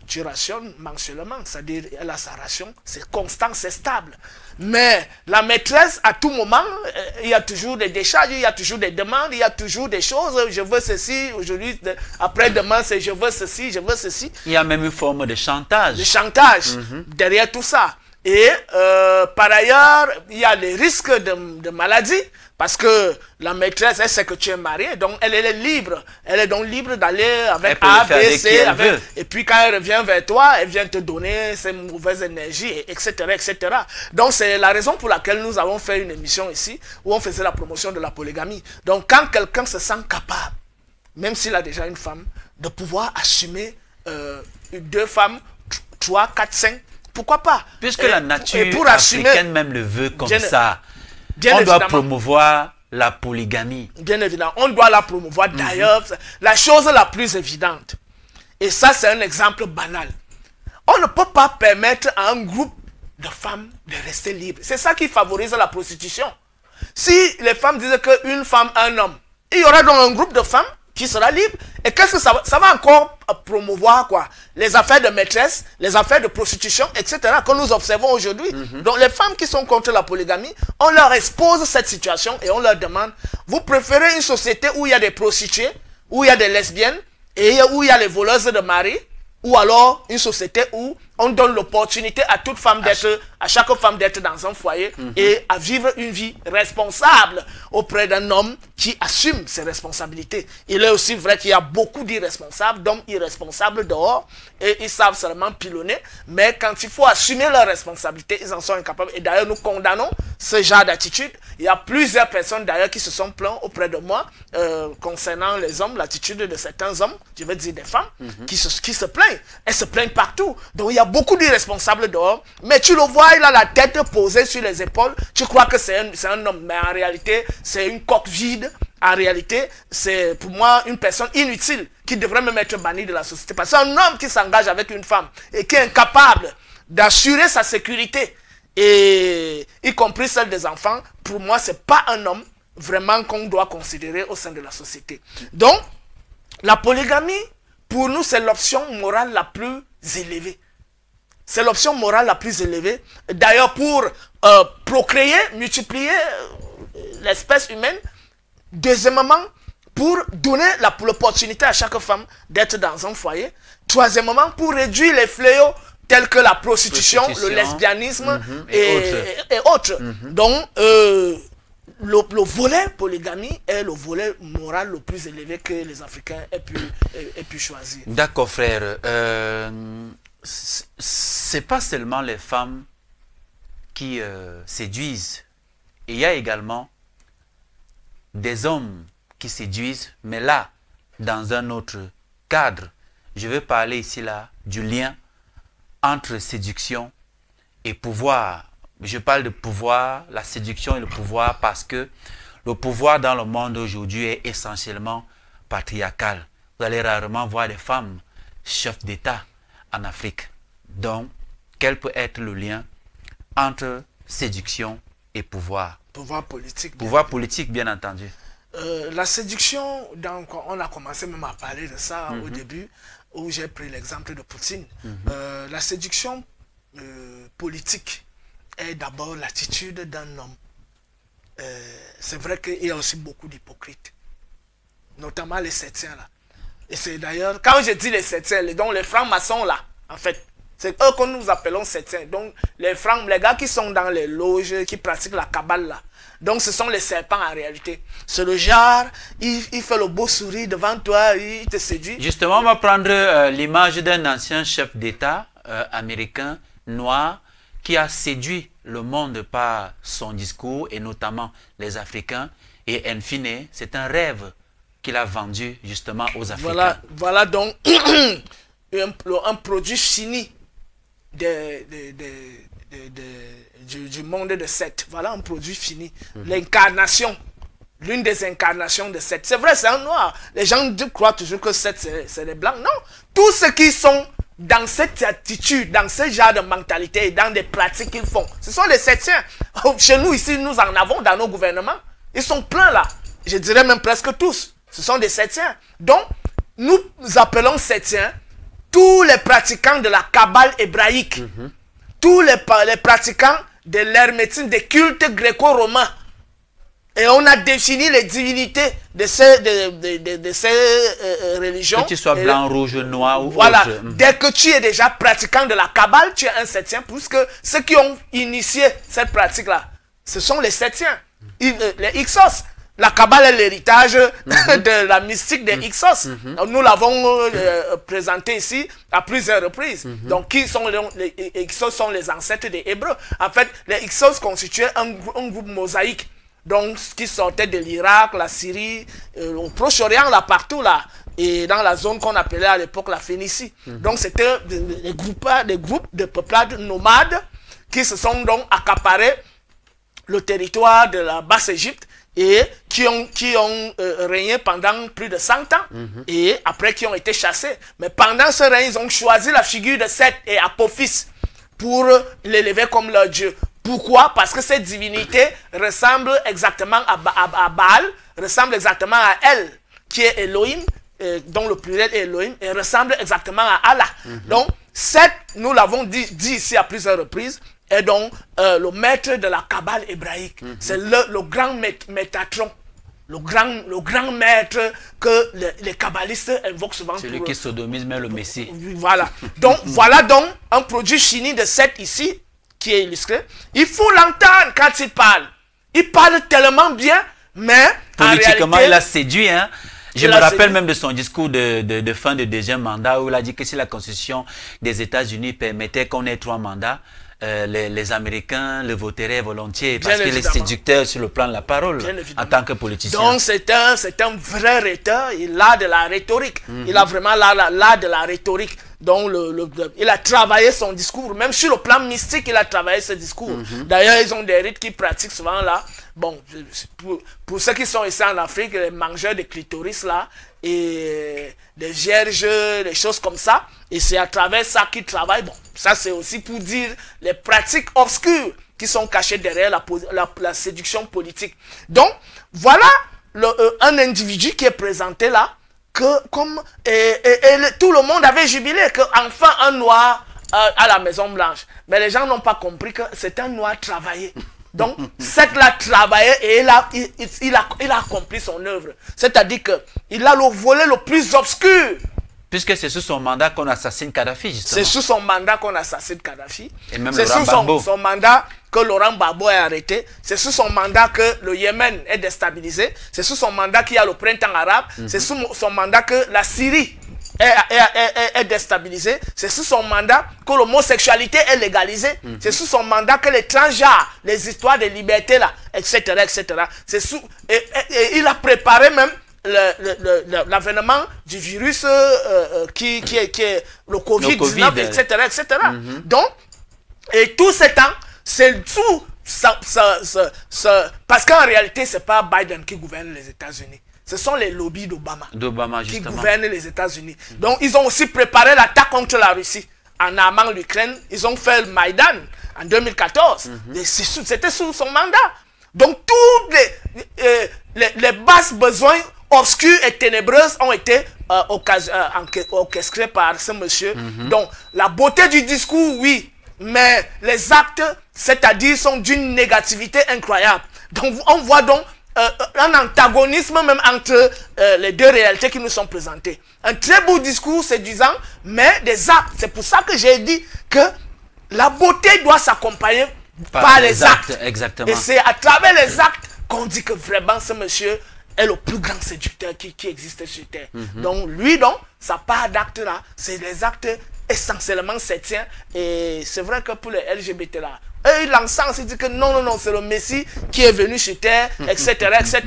tu rationnes mensuellement, c'est-à-dire elle a sa ration, c'est constant, c'est stable. Mais la maîtresse, à tout moment, il y a toujours des décharges, il y a toujours des demandes, il y a toujours des choses, je veux ceci, aujourd'hui, après-demain, c'est je veux ceci, je veux ceci. Il y a même une forme de chantage. De chantage, derrière tout ça. Et par ailleurs, il y a les risques de maladie, parce que la maîtresse, elle sait que tu es marié, donc elle est libre. Elle est donc libre d'aller avec A, B, C, et puis quand elle revient vers toi, elle vient te donner ses mauvaises énergies, etc., etc. Donc c'est la raison pour laquelle nous avons fait une émission ici, où on faisait la promotion de la polygamie. Donc quand quelqu'un se sent capable, même s'il a déjà une femme, de pouvoir assumer 2 femmes, 3, 4, 5, pourquoi pas? Puisque la nature africaine même le veut comme ça. On doit promouvoir la polygamie. Bien évidemment, on doit la promouvoir. D'ailleurs, la chose la plus évidente, et ça c'est un exemple banal, on ne peut pas permettre à un groupe de femmes de rester libres. C'est ça qui favorise la prostitution. Si les femmes disent qu'une femme, un homme, il y aura donc un groupe de femmes qui sera libre. Et qu'est-ce que ça va encore promouvoir, quoi? Les affaires de maîtresse, les affaires de prostitution, etc. que nous observons aujourd'hui. Donc les femmes qui sont contre la polygamie, on leur expose cette situation et on leur demande, vous préférez une société où il y a des prostituées, où il y a des lesbiennes, et où il y a les voleuses de mari, ou alors une société où on donne l'opportunité à toute femme d'être, à chaque femme d'être dans un foyer et à vivre une vie responsable auprès d'un homme qui assume ses responsabilités. Il est aussi vrai qu'il y a beaucoup d'irresponsables, d'hommes irresponsables dehors, et ils savent seulement pilonner, mais quand il faut assumer leurs responsabilités, ils en sont incapables. Et d'ailleurs, nous condamnons ce genre d'attitude. Il y a plusieurs personnes d'ailleurs qui se sont plaints auprès de moi concernant les hommes, l'attitude de certains hommes, je veux dire des femmes, qui se plaignent. Elles se plaignent partout. Donc il y a beaucoup d'irresponsables dehors, mais tu le vois, il a la tête posée sur les épaules. Tu crois que c'est un homme, mais en réalité, c'est une coque vide. En réalité, c'est pour moi une personne inutile qui devrait même être bannie de la société. Parce que c'est un homme qui s'engage avec une femme et qui est incapable d'assurer sa sécurité, et y compris celle des enfants, pour moi, c'est pas un homme vraiment qu'on doit considérer au sein de la société. Donc, la polygamie, pour nous, c'est l'option morale la plus élevée. C'est l'option morale la plus élevée. D'ailleurs, pour procréer, multiplier l'espèce humaine. Deuxièmement, pour donner l'opportunité à chaque femme d'être dans un foyer. Troisièmement, pour réduire les fléaux tels que la prostitution, le lesbianisme et autres. Donc, le volet polygamie est le volet moral le plus élevé que les Africains aient pu choisir. D'accord, frère. C'est pas seulement les femmes qui séduisent. Il y a également des hommes qui séduisent, mais là, dans un autre cadre. Je veux parler ici là du lien entre séduction et pouvoir. Je parle de pouvoir, la séduction et le pouvoir, parce que le pouvoir dans le monde aujourd'hui est essentiellement patriarcal. Vous allez rarement voir des femmes chefs d'État en Afrique. Donc, quel peut être le lien entre séduction et pouvoir? Pouvoir politique. Pouvoir politique, bien entendu. La séduction, donc, on a commencé même à parler de ça au début, où j'ai pris l'exemple de Poutine. La séduction politique est d'abord l'attitude d'un homme. C'est vrai qu'il y a aussi beaucoup d'hypocrites, notamment les septiens là. Et c'est d'ailleurs, quand je dis les septiens, donc les francs-maçons là, en fait, c'est eux que nous appelons septiens. Donc les gars qui sont dans les loges, qui pratiquent la cabale là. Donc ce sont les serpents en réalité. C'est le genre, il fait le beau sourire devant toi, il te séduit. Justement, on va prendre l'image d'un ancien chef d'État américain, noir, qui a séduit le monde par son discours, et notamment les Africains. Et in fine, c'est un rêve qu'il a vendu justement aux Africains. Voilà donc un produit fini du monde de Seth. Voilà un produit fini. L'incarnation, l'une des incarnations de Seth. C'est vrai, c'est un noir. Les gens croient toujours que Seth, c'est les blancs. Non. Tous ceux qui sont dans cette attitude, dans ce genre de mentalité et dans des pratiques qu'ils font, ce sont les Sethiens. Chez nous, ici, nous en avons dans nos gouvernements. Ils sont pleins là. Je dirais même presque tous. Ce sont des Sethiens. Donc, nous appelons Sethiens tous les pratiquants de la Kabbale hébraïque, tous les pratiquants de l'hermétisme, des cultes gréco-romains. Et on a défini les divinités de ces religions. Que tu sois blanc, rouge, noir ou voilà. autre. Dès que tu es déjà pratiquant de la Kabbale, tu es un septien, puisque ceux qui ont initié cette pratique-là, ce sont les septiens, les Hyksos. La Kabbale est l'héritage de la mystique des Hyksos. Nous l'avons présenté ici à plusieurs reprises. Donc, qui sont les Hyksos sont les ancêtres des Hébreux. En fait, les Hyksos constituaient un groupe mosaïque. Donc, qui sortait de l'Irak, la Syrie, au Proche-Orient, là, partout là. Et dans la zone qu'on appelait à l'époque la Phénicie. Donc, c'était des groupes de peuplades nomades qui se sont donc accaparés le territoire de la Basse-Égypte et qui ont régné pendant plus de 100 ans et après qui ont été chassés. Mais pendant ce règne, ils ont choisi la figure de Seth et Apophis pour l'élever comme leur dieu. Pourquoi? Parce que cette divinité ressemble exactement à Baal, ressemble exactement à El, qui est Elohim, dont le pluriel est Elohim, et ressemble exactement à Allah. Donc, Seth, nous l'avons dit ici à plusieurs reprises, est donc le maître de la Kabbale hébraïque. C'est le grand Métatron. le grand maître que les kabbalistes invoquent souvent. Celui qui sodomise même le Messie. Voilà. Donc, voilà donc un produit fini de Seth ici, qui est illustré. Il faut l'entendre quand il parle. Il parle tellement bien, mais politiquement, en réalité, il a séduit, hein. Je me rappelle même de son discours de fin de deuxième mandat où il a dit que si la constitution des États-Unis permettait qu'on ait 3 mandats, les Américains le voteraient volontiers parce qu'il est séducteur sur le plan de la parole en tant que politicien. Donc c'est un vrai rhéteur, il a de la rhétorique, il a vraiment l'art de la rhétorique. Donc il a travaillé son discours, même sur le plan mystique, il a travaillé ce discours. D'ailleurs, ils ont des rites qui pratiquent souvent là. Bon, pour ceux qui sont ici en Afrique, les mangeurs de clitoris là, et des vierges, des choses comme ça, et c'est à travers ça qu'ils travaillent. Bon, ça c'est aussi pour dire les pratiques obscures qui sont cachées derrière la séduction politique. Donc, voilà un individu qui est présenté là, que comme tout le monde avait jubilé que enfin un noir à la Maison Blanche. Mais les gens n'ont pas compris que c'est un noir travaillé. Donc, cette l'a travaillé et il a accompli son œuvre. C'est-à-dire qu'il a le volet le plus obscur. Puisque c'est sous son mandat qu'on assassine Kadhafi, justement. C'est sous son mandat qu'on assassine Kadhafi. Et même c'est sous son mandat que Laurent Gbagbo est arrêté. C'est sous son mandat que le Yémen est déstabilisé. C'est sous son mandat qu'il y a le printemps arabe. C'est sous son mandat que la Syrie est déstabilisée. C'est sous son mandat que l'homosexualité est légalisée. C'est sous son mandat que les transgenres, les histoires de liberté là, etc., etc. C'est sous et il a préparé même l'avènement du virus qui est le Covid-19, etc., etc. Donc, et tout ce temps, c'est tout parce qu'en réalité, c'est pas Biden qui gouverne les États-Unis. Ce sont les lobbies d'Obama qui gouvernent les États-Unis. Donc, ils ont aussi préparé l'attaque contre la Russie. En armant l'Ukraine, ils ont fait le Maïdan en 2014. C'était sous son mandat. Donc, tous les basses besoins obscures et ténébreuses ont été orchestrés par ce monsieur. Donc, la beauté du discours, oui, mais les actes, c'est-à-dire, sont d'une négativité incroyable. Donc, on voit donc un antagonisme même entre les deux réalités qui nous sont présentées. Un très beau discours séduisant, mais des actes. C'est pour ça que j'ai dit que la beauté doit s'accompagner par les actes. Exactement. Et c'est à travers les actes qu'on dit que vraiment ce monsieur est le plus grand séducteur qui existe sur Terre. Donc lui, sa part d'actes là, c'est les actes essentiellement septiens. Et c'est vrai que pour les LGBT là, eux, ils l'encensent, ils disent que non, c'est le Messie qui est venu sur Terre, etc., etc.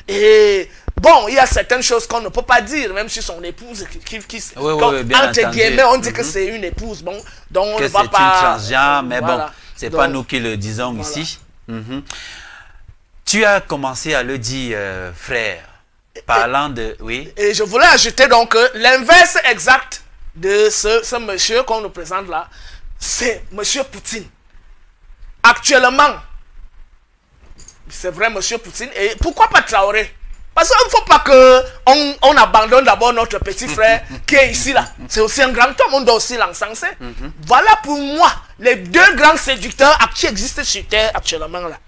Et bon, il y a certaines choses qu'on ne peut pas dire, même si son épouse, entre guillemets, on dit que c'est une épouse, bon, donc on ne va pas... c'est une transgenre, mais voilà. Bon, c'est pas nous qui le disons ici. Tu as commencé à le dire, frère, parlant de... Oui. Et je voulais ajouter donc l'inverse exact de ce monsieur qu'on nous présente là, c'est monsieur Poutine. Actuellement, c'est vrai, monsieur Poutine. Et pourquoi pas Traoré? Parce qu'il ne faut pas qu'on abandonne d'abord notre petit frère qui est ici là. C'est aussi un grand homme, on doit aussi l'encenser. Voilà pour moi les deux grands séducteurs qui existent sur Terre actuellement là.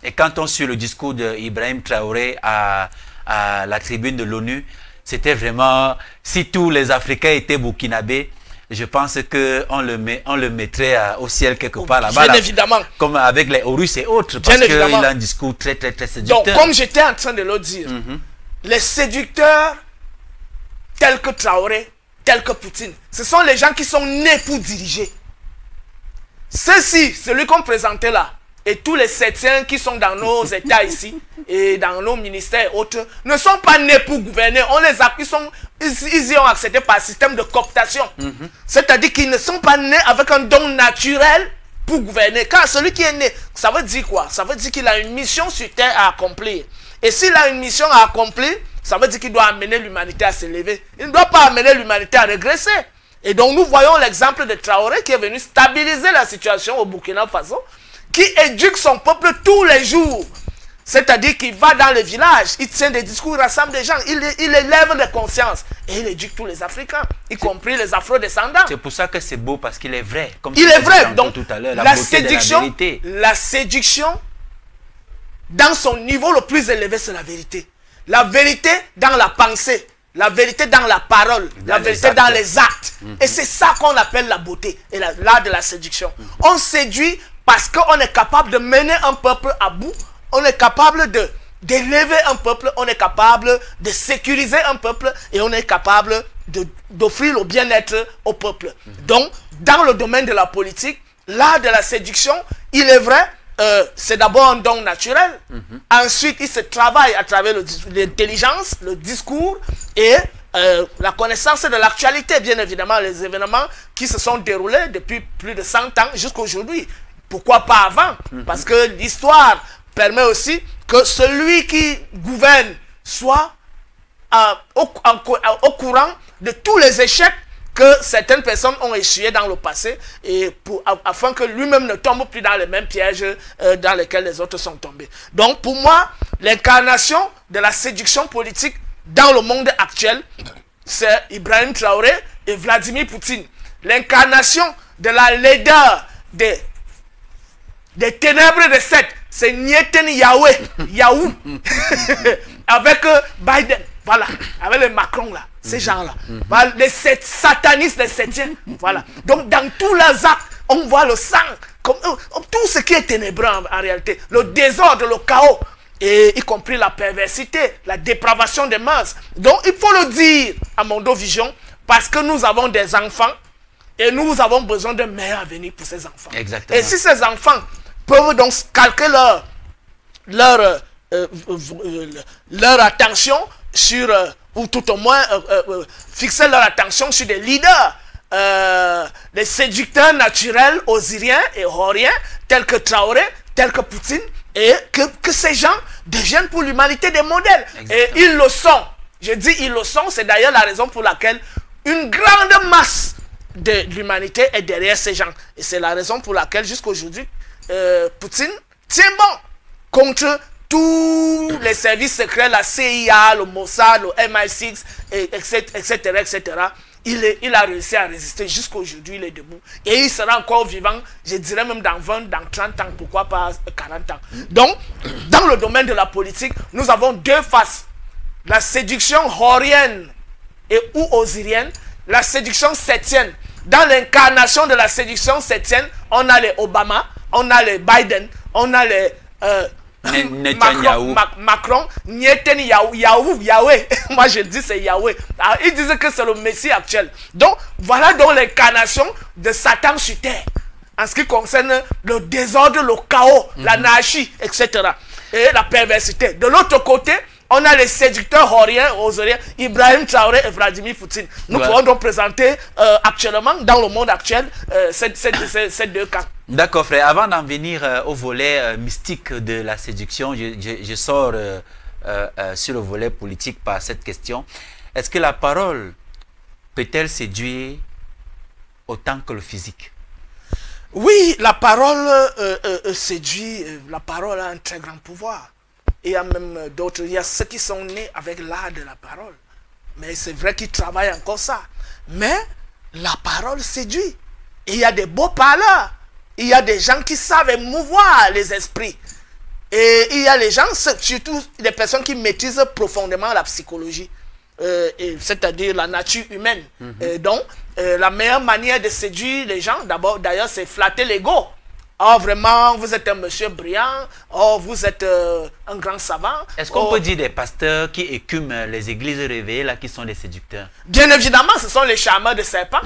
Et quand on suit le discours d'Ibrahim Traoré à la tribune de l'ONU, c'était vraiment, si tous les Africains étaient burkinabés, je pense qu'on le mettrait au ciel quelque part là-bas. Bien évidemment. Comme avec les Horus et autres, parce qu'il a un discours très séducteur. Donc, comme j'étais en train de le dire, les séducteurs tels que Traoré, tels que Poutine, ce sont les gens qui sont nés pour diriger. Ceux-ci, celui qu'on présentait là, et tous les septiens qui sont dans nos États ici, et dans nos ministères et autres, ne sont pas nés pour gouverner. On les a, ils y ont accédé par système de cooptation. C'est-à-dire qu'ils ne sont pas nés avec un don naturel pour gouverner. Car celui qui est né, ça veut dire quoi? Ça veut dire qu'il a une mission sur Terre à accomplir. Et s'il a une mission à accomplir, ça veut dire qu'il doit amener l'humanité à s'élever. Il ne doit pas amener l'humanité à régresser. Et donc nous voyons l'exemple de Traoré qui est venu stabiliser la situation au Burkina Faso, qui éduque son peuple tous les jours. C'est-à-dire qu'il va dans les villages, il tient des discours, il rassemble des gens, il élève les consciences. Et il éduque tous les Africains, y compris les afro-descendants. C'est pour ça que c'est beau, parce qu'il est vrai. Comme il est vrai. Donc, tout à la séduction, dans son niveau le plus élevé, c'est la vérité. la vérité dans la pensée, la vérité dans la parole, la vérité dans les actes. Et c'est ça qu'on appelle la beauté et l'art de la séduction. On séduit parce qu'on est capable de mener un peuple à bout, on est capable d'élever un peuple, on est capable de sécuriser un peuple et on est capable d'offrir le bien-être au peuple. Donc, dans le domaine de la politique, l'art de la séduction, il est vrai, c'est d'abord un don naturel. Ensuite, il se travaille à travers l'intelligence, le discours et la connaissance de l'actualité, bien évidemment, les événements qui se sont déroulés depuis plus de 100 ans jusqu'à aujourd'hui. Pourquoi pas avant? Parce que l'histoire permet aussi que celui qui gouverne soit au courant de tous les échecs que certaines personnes ont échoué dans le passé et afin que lui-même ne tombe plus dans les mêmes pièges dans lesquels les autres sont tombés. Donc pour moi, l'incarnation de la séduction politique dans le monde actuel, c'est Ibrahim Traoré et Vladimir Poutine. L'incarnation de la laideur des ténèbres de Seth, c'est Netanyahu, avec Biden, voilà, avec les Macron là, ces gens-là, voilà, les satanistes des septiens, voilà. Donc dans tous les actes, on voit le sang, comme, tout ce qui est ténébreux en réalité, le désordre, le chaos, et y compris la perversité, la dépravation des mœurs. Donc il faut le dire à Mondo Vision, parce que nous avons des enfants, et nous avons besoin d'un meilleur avenir pour ces enfants. Exactement. Et si ces enfants peuvent donc calquer leur attention sur, ou tout au moins fixer leur attention sur des leaders, des séducteurs naturels, osiriens et horiens, tels que Traoré, tels que Poutine, et que ces gens deviennent pour l'humanité des modèles. Exactement. Et ils le sont. Je dis ils le sont, c'est d'ailleurs la raison pour laquelle une grande masse de l'humanité est derrière ces gens. Et c'est la raison pour laquelle jusqu'à aujourd'hui, Poutine tient bon contre tous les services secrets, la CIA, le Mossad, le MI6, etc. Il a réussi à résister jusqu'à aujourd'hui, il est debout. Et il sera encore vivant, je dirais même dans 20, dans 30 ans, pourquoi pas 40 ans. Donc, dans le domaine de la politique, nous avons deux faces. La séduction horienne et ou osirienne, la séduction septienne. Dans l'incarnation de la séduction septienne, on a les Obama, on a les Biden, on a les Macron, Yahweh. Moi je dis c'est Yahweh. Alors, ils disent que c'est le Messie actuel. Donc voilà donc l'incarnation de Satan sur terre. En ce qui concerne le désordre, le chaos, l'anarchie, etc. Et la perversité. De l'autre côté, on a les séducteurs horiens, osiriens, Ibrahim Traoré et Vladimir Poutine. Nous pourrons donc présenter actuellement, dans le monde actuel, ces deux camps. D'accord, frère. Avant d'en venir au volet mystique de la séduction, je sors sur le volet politique par cette question. Est-ce que la parole peut-elle séduire autant que le physique? Oui, la parole séduit. La parole a un très grand pouvoir. Il y a même d'autres, il y a ceux qui sont nés avec l'art de la parole. Mais c'est vrai qu'ils travaillent encore ça. Mais la parole séduit. Et il y a des beaux parleurs. Il y a des gens qui savent émouvoir les esprits. Et il y a les gens, surtout des personnes qui maîtrisent profondément la psychologie. C'est-à-dire la nature humaine. Et donc, la meilleure manière de séduire les gens, d'abord, d'ailleurs, c'est flatter l'ego. Oh, vraiment, vous êtes un monsieur brillant. Oh, vous êtes un grand savant. Est-ce qu'on peut dire des pasteurs qui écument les églises réveillées, là, qui sont des séducteurs? Bien évidemment, ce sont les charmeurs de serpents.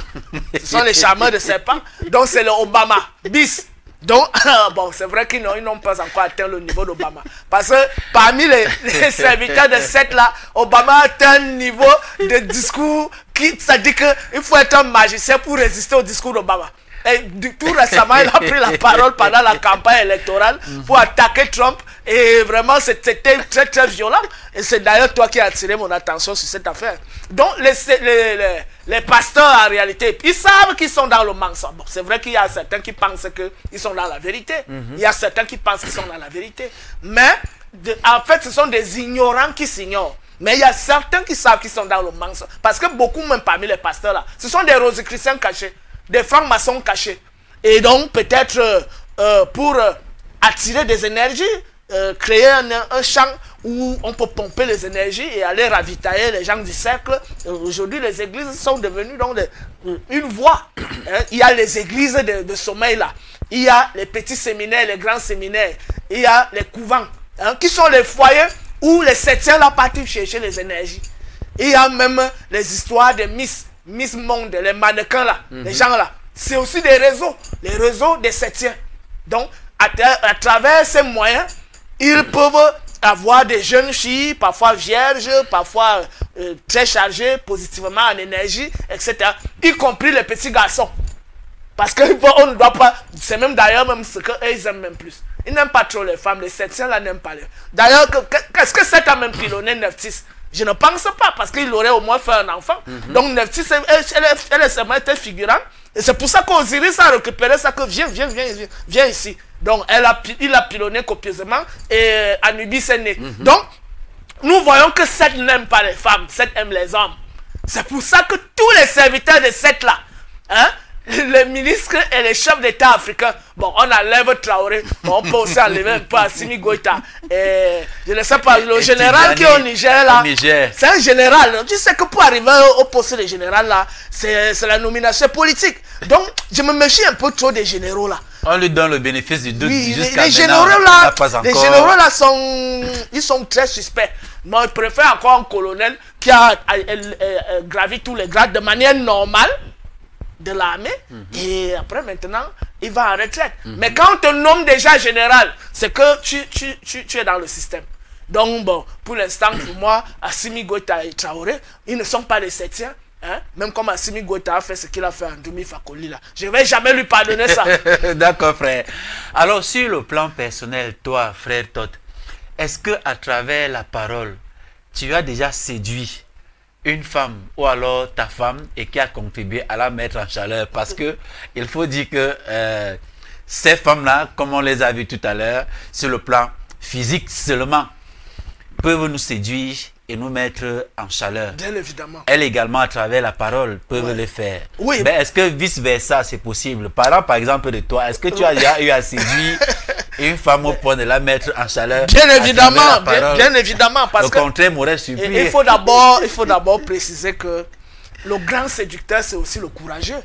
Ce sont les charmeurs de serpents. Donc, c'est le Obama bis. Donc, bon, c'est vrai qu'ils n'ont pas encore atteint le niveau d'Obama. Parce que parmi les serviteurs de Seth, là, Obama a atteint un niveau de discours qui, ça dit qu'il faut être un magicien pour résister au discours d'Obama. Et tout récemment, il a pris la parole pendant la campagne électorale pour attaquer Trump. Et vraiment, c'était très, très violent. Et c'est d'ailleurs toi qui as attiré mon attention sur cette affaire. Donc, les pasteurs, en réalité, ils savent qu'ils sont dans le mensonge. Bon, c'est vrai qu'il y a certains qui pensent qu'ils sont dans la vérité. Il y a certains qui pensent qu'ils sont dans la vérité. Mais, en fait, ce sont des ignorants qui s'ignorent. Mais il y a certains qui savent qu'ils sont dans le mensonge. Parce que beaucoup, même parmi les pasteurs là, ce sont des rosicruciens cachés. Des francs-maçons cachés. Et donc, peut-être pour attirer des énergies, créer un champ où on peut pomper les énergies et aller ravitailler les gens du cercle. Aujourd'hui, les églises sont devenues donc une voie. Hein. Il y a les églises de sommeil là. Il y a les petits séminaires, les grands séminaires. Il y a les couvents, hein, qui sont les foyers où les septiens là partent chercher les énergies. Il y a même les histoires de Miss Monde, les mannequins là, les gens là. C'est aussi des réseaux, les réseaux des septiens. Donc, à travers ces moyens, ils peuvent avoir des jeunes filles, parfois vierges, parfois très chargées positivement en énergie, etc. Y compris les petits garçons. Parce qu'on ne doit pas... C'est même d'ailleurs même ce qu'ils aiment même plus. Ils n'aiment pas trop les femmes, les septiens là n'aiment pas les... D'ailleurs, qu'est-ce que c'est à même pilonné Nephthys? Je ne pense pas, parce qu'il aurait au moins fait un enfant. Donc Nephthys, elle est seulement été figurante. Et c'est pour ça qu'Osiris a récupéré ça, que viens ici. Donc il a pilonné copieusement et Anubis est né. Donc, nous voyons que Seth n'aime pas les femmes, Seth aime les hommes. C'est pour ça que tous les serviteurs de Seth là, hein, les ministres et les chefs d'État africains, bon, on enlève Traoré, bon, on peut aussi enlever un peu Assimi Goïta. Et je ne sais pas, le général qui est au Niger là, c'est un général. Tu sais que pour arriver au poste de général là, c'est la nomination politique. Donc, je me méfie un peu trop des généraux là. On lui donne le bénéfice du doute, oui, jusqu'à les maintenant, généraux là ils sont très suspects. Moi, je préfère encore un colonel qui a gravi tous les grades de manière normale de l'armée, et après maintenant il va en retraite. Mais quand on te nomme déjà général, c'est que tu es dans le système. Donc bon, pour l'instant, pour moi, Assimi Goïta et Traoré, ils ne sont pas les septiens, hein? Même comme Assimi Goïta a fait ce qu'il a fait en Doumi Fakoli là, je ne vais jamais lui pardonner ça. D'accord frère. Alors sur le plan personnel, toi frère Todd, est-ce que à travers la parole tu as déjà séduit une femme ou alors ta femme et qui a contribué à la mettre en chaleur? Parce que il faut dire que ces femmes-là, comme on les a vues tout à l'heure, sur le plan physique seulement, peuvent nous séduire et nous mettre en chaleur. Bien évidemment. Elles également, à travers la parole, peuvent le faire. Oui. Mais est-ce que vice-versa, c'est possible? Parlant par exemple de toi, est-ce que tu as déjà eu à séduire une femme au point de la mettre en chaleur? Bien évidemment, bien évidemment. Parce le contraire m'aurait surpris. Il faut d'abord préciser que le grand séducteur, c'est aussi le courageux.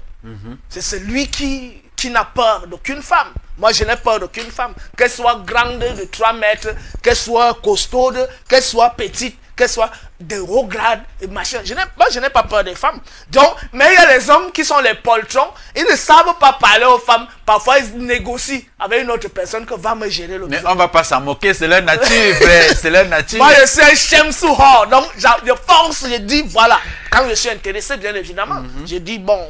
C'est celui qui n'a peur d'aucune femme. Moi, je n'ai peur d'aucune femme. Qu'elle soit grande de 3 mètres, qu'elle soit costaude, qu'elle soit petite, qu'elle soit de haut grade, et machin. Moi, je n'ai pas peur des femmes. Donc, mais il y a les hommes qui sont les poltrons. Ils ne savent pas parler aux femmes. Parfois, ils négocient avec une autre personne que va me gérer le Mais on ne va pas s'en moquer. C'est leur nature, frère. C'est leur nature. Moi, je suis un Shemsou Hor. Donc, je force, je dis, voilà. Quand je suis intéressé, bien évidemment, je dis, bon,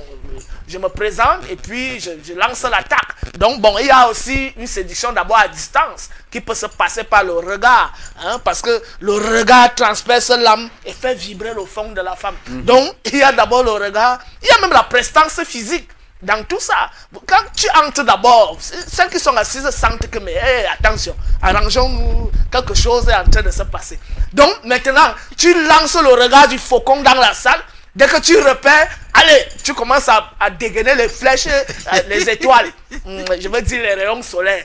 je me présente et puis je lance l'attaque. Donc, bon, il y a aussi une séduction d'abord à distance qui peut se passer par le regard. Hein, parce que le regard transperce l'âme et fait vibrer le fond de la femme. Donc, il y a d'abord le regard. Il y a même la prestance physique. Dans tout ça, quand tu entres d'abord, celles qui sont assises sentent que, mais hey, attention, arrangeons-nous, quelque chose est en train de se passer. Donc, maintenant, tu lances le regard du faucon dans la salle. Dès que tu repères, allez, tu commences à dégainer les flèches, les étoiles, je veux dire les rayons solaires,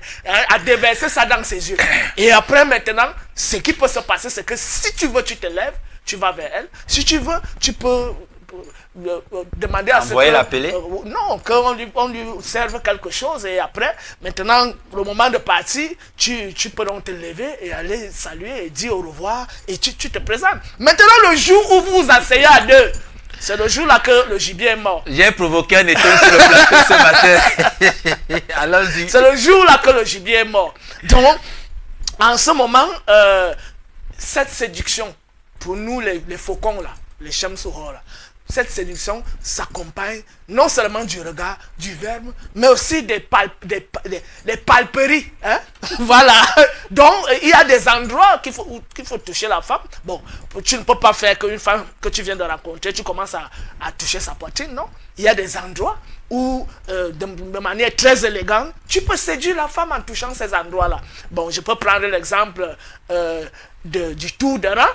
à déverser ça dans ses yeux. Et après, maintenant, ce qui peut se passer, c'est que si tu veux, tu te lèves, tu vas vers elle. Si tu veux, tu peux demander à envoyer l'appeler. Non, qu'on lui serve quelque chose. Et après, maintenant, le moment de partir, tu peux donc te lever et aller saluer et dire au revoir. Et tu te présentes. Maintenant, le jour où vous vous asseyez à deux, c'est le jour-là que le gibier est mort. J'ai provoqué un étonnement sur le plateau ce matin. Allons-y. C'est le jour-là que le gibier est mort. Donc, en ce moment, cette séduction, pour nous les faucons là, les Shemsouhor là, cette séduction s'accompagne non seulement du regard, du verbe, mais aussi des palperies. Hein? Voilà. Donc, il y a des endroits qu'il faut toucher la femme. Bon, tu ne peux pas faire qu'une femme que tu viens de rencontrer, tu commences à toucher sa poitrine, non? Il y a des endroits où, de manière très élégante, tu peux séduire la femme en touchant ces endroits-là. Bon, je peux prendre l'exemple du tour de rang.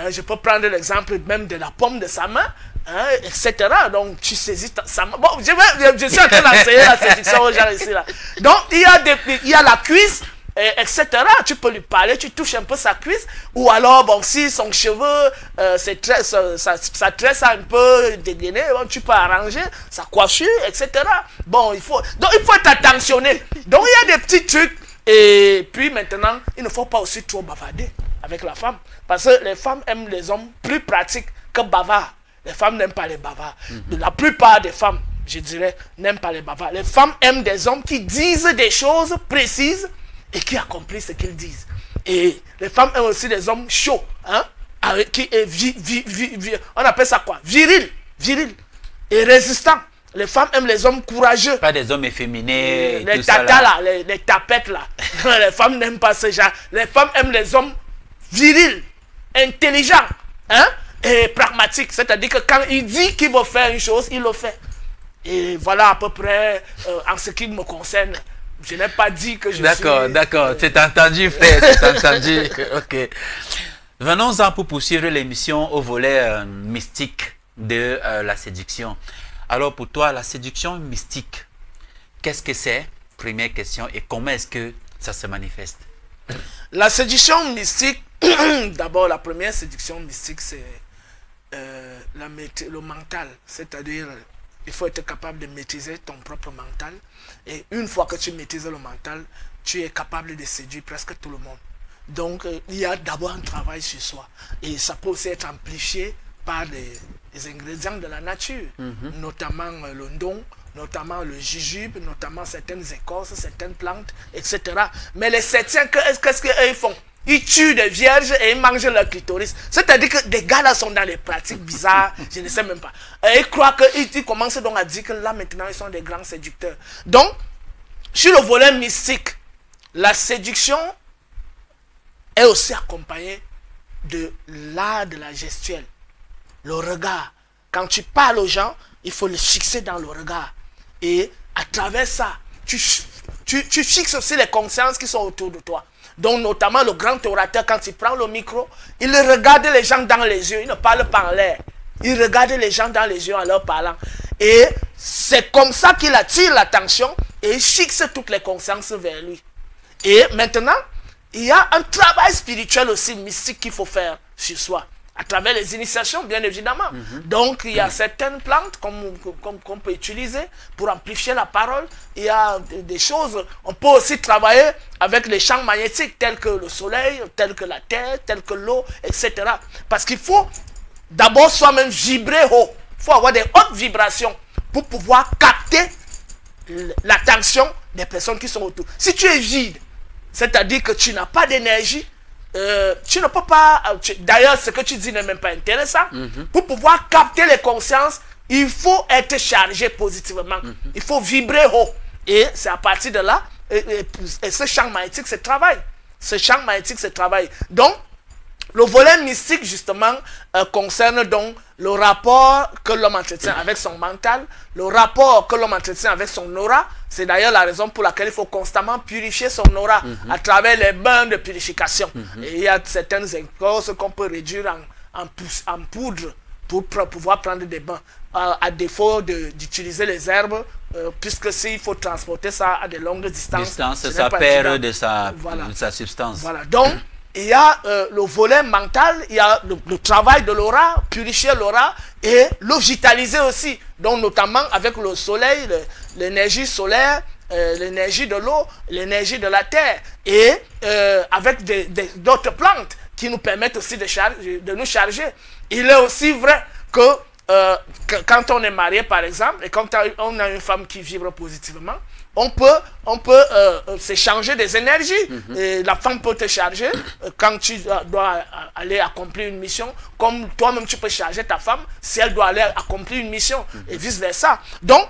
Je peux prendre l'exemple même de la paume de sa main, hein, etc. Donc, tu saisis sa main. Bon, je suis en train d'enseigner la séduction aux gens ici. Là. Donc, il y a la cuisse, etc. Tu peux lui parler, tu touches un peu sa cuisse, ou alors, bon, si son cheveu, sa tresse a un peu dégainé, bon, tu peux arranger sa coiffure, etc. Bon, il faut être attentionné. Donc, il y a des petits trucs, et puis maintenant, il ne faut pas aussi trop bavarder avec la femme, parce que les femmes aiment les hommes plus pratiques que bavards. Les femmes n'aiment pas les bavards. La plupart des femmes, je dirais, n'aiment pas les bavards. Les femmes aiment des hommes qui disent des choses précises et qui accomplissent ce qu'ils disent. Et les femmes aiment aussi des hommes chauds, hein, qui est on appelle ça quoi? Viril et résistant. Les femmes aiment les hommes courageux. Pas des hommes efféminés. Les tatas là, les tapettes là. Les femmes n'aiment pas ce genre. Les femmes aiment les hommes virils, intelligents, hein, et pragmatiques. C'est-à-dire que quand il dit qu'il va faire une chose, il le fait. Et voilà à peu près en ce qui me concerne. Je n'ai pas dit que je suis... D'accord, c'est entendu, frère, c'est entendu. Ok. Venons-en pour poursuivre l'émission au volet mystique de la séduction. Alors pour toi, la séduction mystique, qu'est-ce que c'est? Première question. Et comment est-ce que ça se manifeste? La séduction mystique, d'abord la première séduction mystique, c'est le mental. C'est-à-dire, il faut être capable de maîtriser ton propre mental. Et une fois que tu maîtrises le mental, tu es capable de séduire presque tout le monde. Donc, il y a d'abord un travail sur soi. Et ça peut aussi être amplifié par les ingrédients de la nature, notamment le ndon, notamment le jujube, notamment certaines écorces, certaines plantes, etc. Mais les Septiens, qu'est-ce qu'ils font? Ils tuent des vierges et ils mangent leur clitoris. C'est-à-dire que des gars là sont dans des pratiques bizarres, je ne sais même pas. Et ils croient qu'ils commencent donc à dire que là maintenant ils sont des grands séducteurs. Donc, sur le volet mystique, la séduction est aussi accompagnée de l'art de la gestuelle. Le regard. Quand tu parles aux gens, il faut les fixer dans le regard. Et à travers ça, tu fixes aussi les consciences qui sont autour de toi. Donc notamment le grand orateur, quand il prend le micro, il regarde les gens dans les yeux, il ne parle pas en l'air. Il regarde les gens dans les yeux en leur parlant. Et c'est comme ça qu'il attire l'attention et il fixe toutes les consciences vers lui. Et maintenant, il y a un travail spirituel aussi mystique qu'il faut faire sur soi. À travers les initiations, bien évidemment. Donc, il y a certaines plantes qu'on peut utiliser pour amplifier la parole. Il y a des choses, on peut aussi travailler avec les champs magnétiques, tels que le soleil, tels que la terre, tels que l'eau, etc. Parce qu'il faut d'abord soi-même vibrer haut. Il faut avoir des hautes vibrations pour pouvoir capter l'attention des personnes qui sont autour. Si tu es vide, c'est-à-dire que tu n'as pas d'énergie, tu ne peux pas... D'ailleurs, ce que tu dis n'est même pas intéressant. Pour pouvoir capter les consciences, il faut être chargé positivement. Il faut vibrer haut. Et c'est à partir de là, et ce champ magnétique se travaille. Ce champ magnétique se travaille. Donc, le volet mystique, justement, concerne donc le rapport que l'homme entretient avec son mental, le rapport que l'homme entretient avec son aura. C'est d'ailleurs la raison pour laquelle il faut constamment purifier son aura à travers les bains de purification. Et il y a certaines écorces qu'on peut réduire en poudre pour pouvoir prendre des bains. À défaut d'utiliser les herbes, puisque s'il faut transporter ça à de longues distances, ça perd de sa substance. Voilà, donc il y a le volet mental, il y a le travail de l'aura, purifier l'aura et le vitaliser aussi. Donc notamment avec le soleil, l'énergie solaire, l'énergie de l'eau, l'énergie de la terre et avec d'autres plantes qui nous permettent aussi de nous charger. Il est aussi vrai que quand on est marié par exemple et quand on a une femme qui vibre positivement, on peut s'échanger des énergies. Et la femme peut te charger quand tu dois aller accomplir une mission, comme toi-même tu peux charger ta femme si elle doit aller accomplir une mission et vice versa. Donc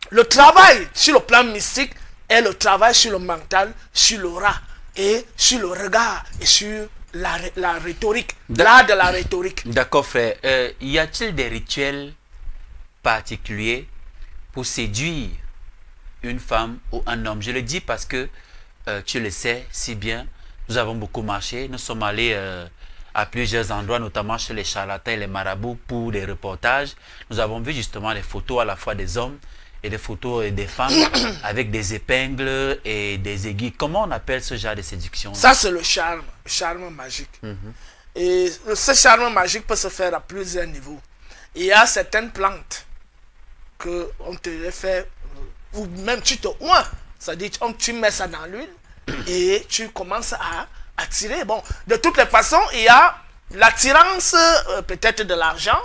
le travail sur le plan mystique est le travail sur le mental, sur l'aura et sur le regard et sur la rhétorique, l'art de la rhétorique. D'accord, frère. Y a-t-il des rituels particuliers pour séduire une femme ou un homme? Je le dis parce que tu le sais si bien, nous avons beaucoup marché, nous sommes allés à plusieurs endroits, notamment chez les charlatans et les marabouts pour des reportages. Nous avons vu justement les photos à la fois des hommes et des photos des femmes avec des épingles et des aiguilles. Comment on appelle ce genre de séduction? Ça, c'est le charme magique. Et ce charme magique peut se faire à plusieurs niveaux. Il y a certaines plantes que on te les fait, ou même tu te oins, c'est-à-dire tu mets ça dans l'huile et tu commences à attirer. Bon, de toutes les façons, il y a l'attirance peut-être de l'argent,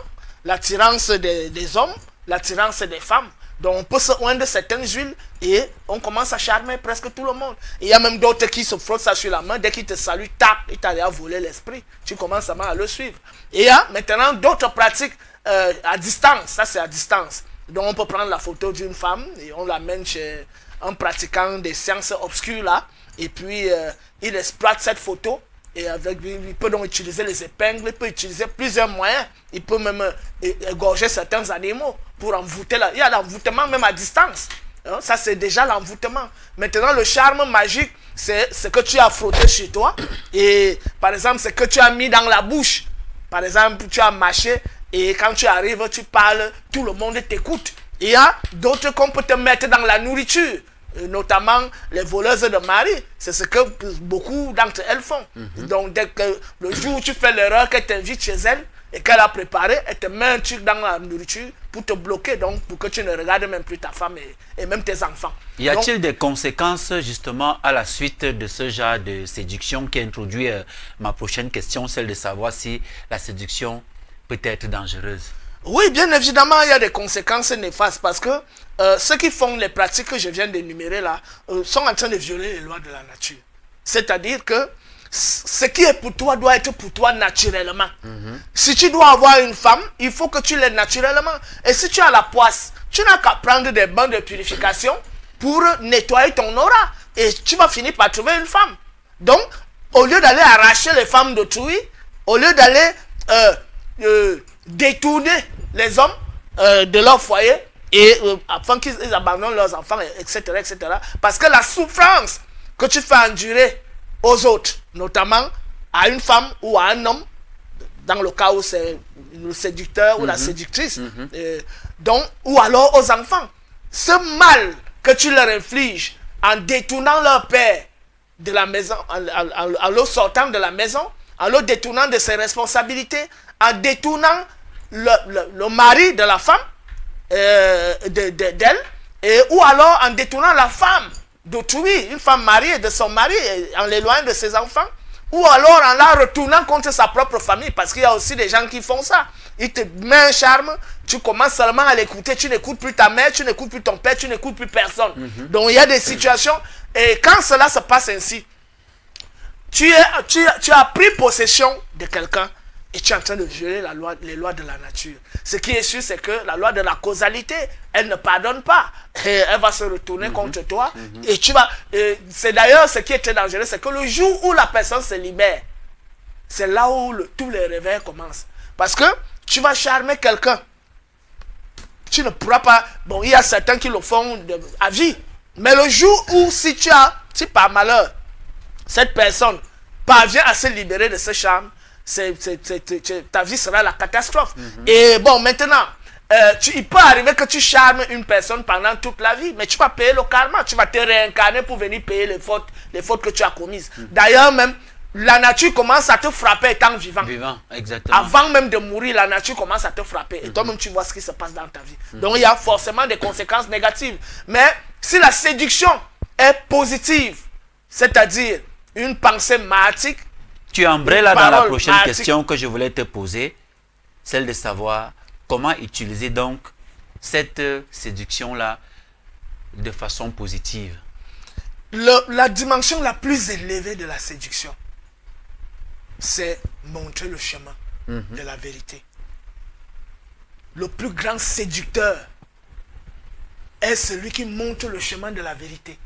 l'attirance des hommes, l'attirance des femmes. Donc on peut se oindre de certaines huiles et on commence à charmer presque tout le monde. Il y a même d'autres qui se frottent ça sur la main, dès qu'ils te saluent, tac, il t'a déjà volé l'esprit. Tu commences à le suivre. Et il y a maintenant d'autres pratiques à distance, ça c'est à distance. Donc on peut prendre la photo d'une femme et on l'amène chez un pratiquant des sciences obscures là, et puis il exploite cette photo. Et avec lui, il peut donc utiliser les épingles, il peut utiliser plusieurs moyens. Il peut même égorger certains animaux pour envoûter. Il y a l'envoûtement même à distance. Hein? Ça, c'est déjà l'envoûtement. Maintenant, le charme magique, c'est ce que tu as frotté chez toi. Et par exemple, c'est que tu as mis dans la bouche. Par exemple, tu as mâché et quand tu arrives, tu parles, tout le monde t'écoute. Il y a d'autres qu'on peut te mettre dans la nourriture. Notamment les voleuses de mari, c'est ce que beaucoup d'entre elles font. Donc dès que le jour où tu fais l'erreur qu'elle t'invite chez elle et qu'elle a préparé, elle te met un truc dans la nourriture pour te bloquer, donc pour que tu ne regardes même plus ta femme et même tes enfants. Y a-t-il des conséquences justement à la suite de ce genre de séduction qui introduit ma prochaine question, celle de savoir si la séduction peut être dangereuse? Oui, bien évidemment, il y a des conséquences néfastes parce que ceux qui font les pratiques que je viens d'énumérer là sont en train de violer les lois de la nature. C'est-à-dire que ce qui est pour toi doit être pour toi naturellement. Si tu dois avoir une femme, il faut que tu l'aies naturellement. Et si tu as la poisse, tu n'as qu'à prendre des bains de purification pour nettoyer ton aura. Et tu vas finir par trouver une femme. Donc, au lieu d'aller arracher les femmes d'autrui, au lieu d'aller détourner les hommes de leur foyer et afin qu'ils abandonnent leurs enfants, etc., etc. Parce que la souffrance que tu fais endurer aux autres, notamment à une femme ou à un homme, dans le cas où c'est le séducteur ou la séductrice, donc, ou alors aux enfants, ce mal que tu leur infliges en détournant leur père de la maison, en leur sortant de la maison, en leur détournant de ses responsabilités, en détournant le mari de la femme, d'elle, ou alors en détournant la femme d'autrui, une femme mariée de son mari, en l'éloignant de ses enfants, ou alors en la retournant contre sa propre famille, parce qu'il y a aussi des gens qui font ça. Il te met un charme, tu commences seulement à l'écouter, tu n'écoutes plus ta mère, tu n'écoutes plus ton père, tu n'écoutes plus personne. Donc il y a des situations, et quand cela se passe ainsi, tu as pris possession de quelqu'un, et tu es en train de violer les lois de la nature. Ce qui est sûr, c'est que la loi de la causalité, elle ne pardonne pas. Et elle va se retourner contre toi. Et tu vas... c'est d'ailleurs ce qui est très dangereux, c'est que le jour où la personne se libère, c'est là où tous les revers commencent. Parce que tu vas charmer quelqu'un. Tu ne pourras pas... Bon, il y a certains qui le font à vie. Mais le jour où, si par malheur, cette personne parvient à se libérer de ce charme, ta vie sera la catastrophe. Et bon, maintenant, il peut arriver que tu charmes une personne pendant toute la vie, mais tu vas payer le karma, tu vas te réincarner pour venir payer les fautes que tu as commises. D'ailleurs, même, la nature commence à te frapper étant vivant. Exactement. Avant même de mourir, la nature commence à te frapper. Et toi-même, tu vois ce qui se passe dans ta vie. Donc, il y a forcément des conséquences négatives. Mais si la séduction est positive, c'est-à-dire une pensée martyrique, tu embrayes là dans la prochaine question que je voulais te poser, celle de savoir comment utiliser donc cette séduction-là de façon positive. La dimension la plus élevée de la séduction, c'est montrer le chemin de la vérité. Le plus grand séducteur est celui qui montre le chemin de la vérité.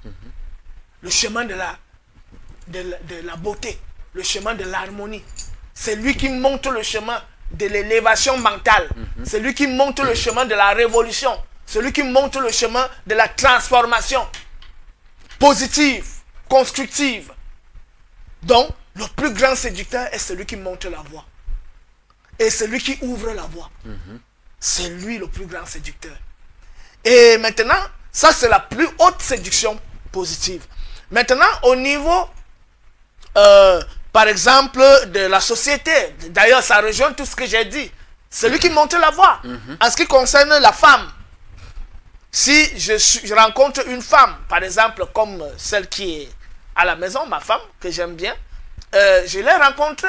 Le chemin de la beauté. Le chemin de l'harmonie. C'est lui qui montre le chemin de l'élévation mentale. C'est lui qui montre le chemin de la révolution. C'est lui qui montre le chemin de la transformation positive, constructive. Donc, le plus grand séducteur est celui qui montre la voie. Et celui qui ouvre la voie. C'est lui le plus grand séducteur. Et maintenant, ça c'est la plus haute séduction positive. Maintenant, au niveau, par exemple, de la société, d'ailleurs ça rejoint tout ce que j'ai dit, celui qui monte la voie. En ce qui concerne la femme, si je rencontre une femme, par exemple, comme celle qui est à la maison, ma femme, que j'aime bien, je l'ai rencontrée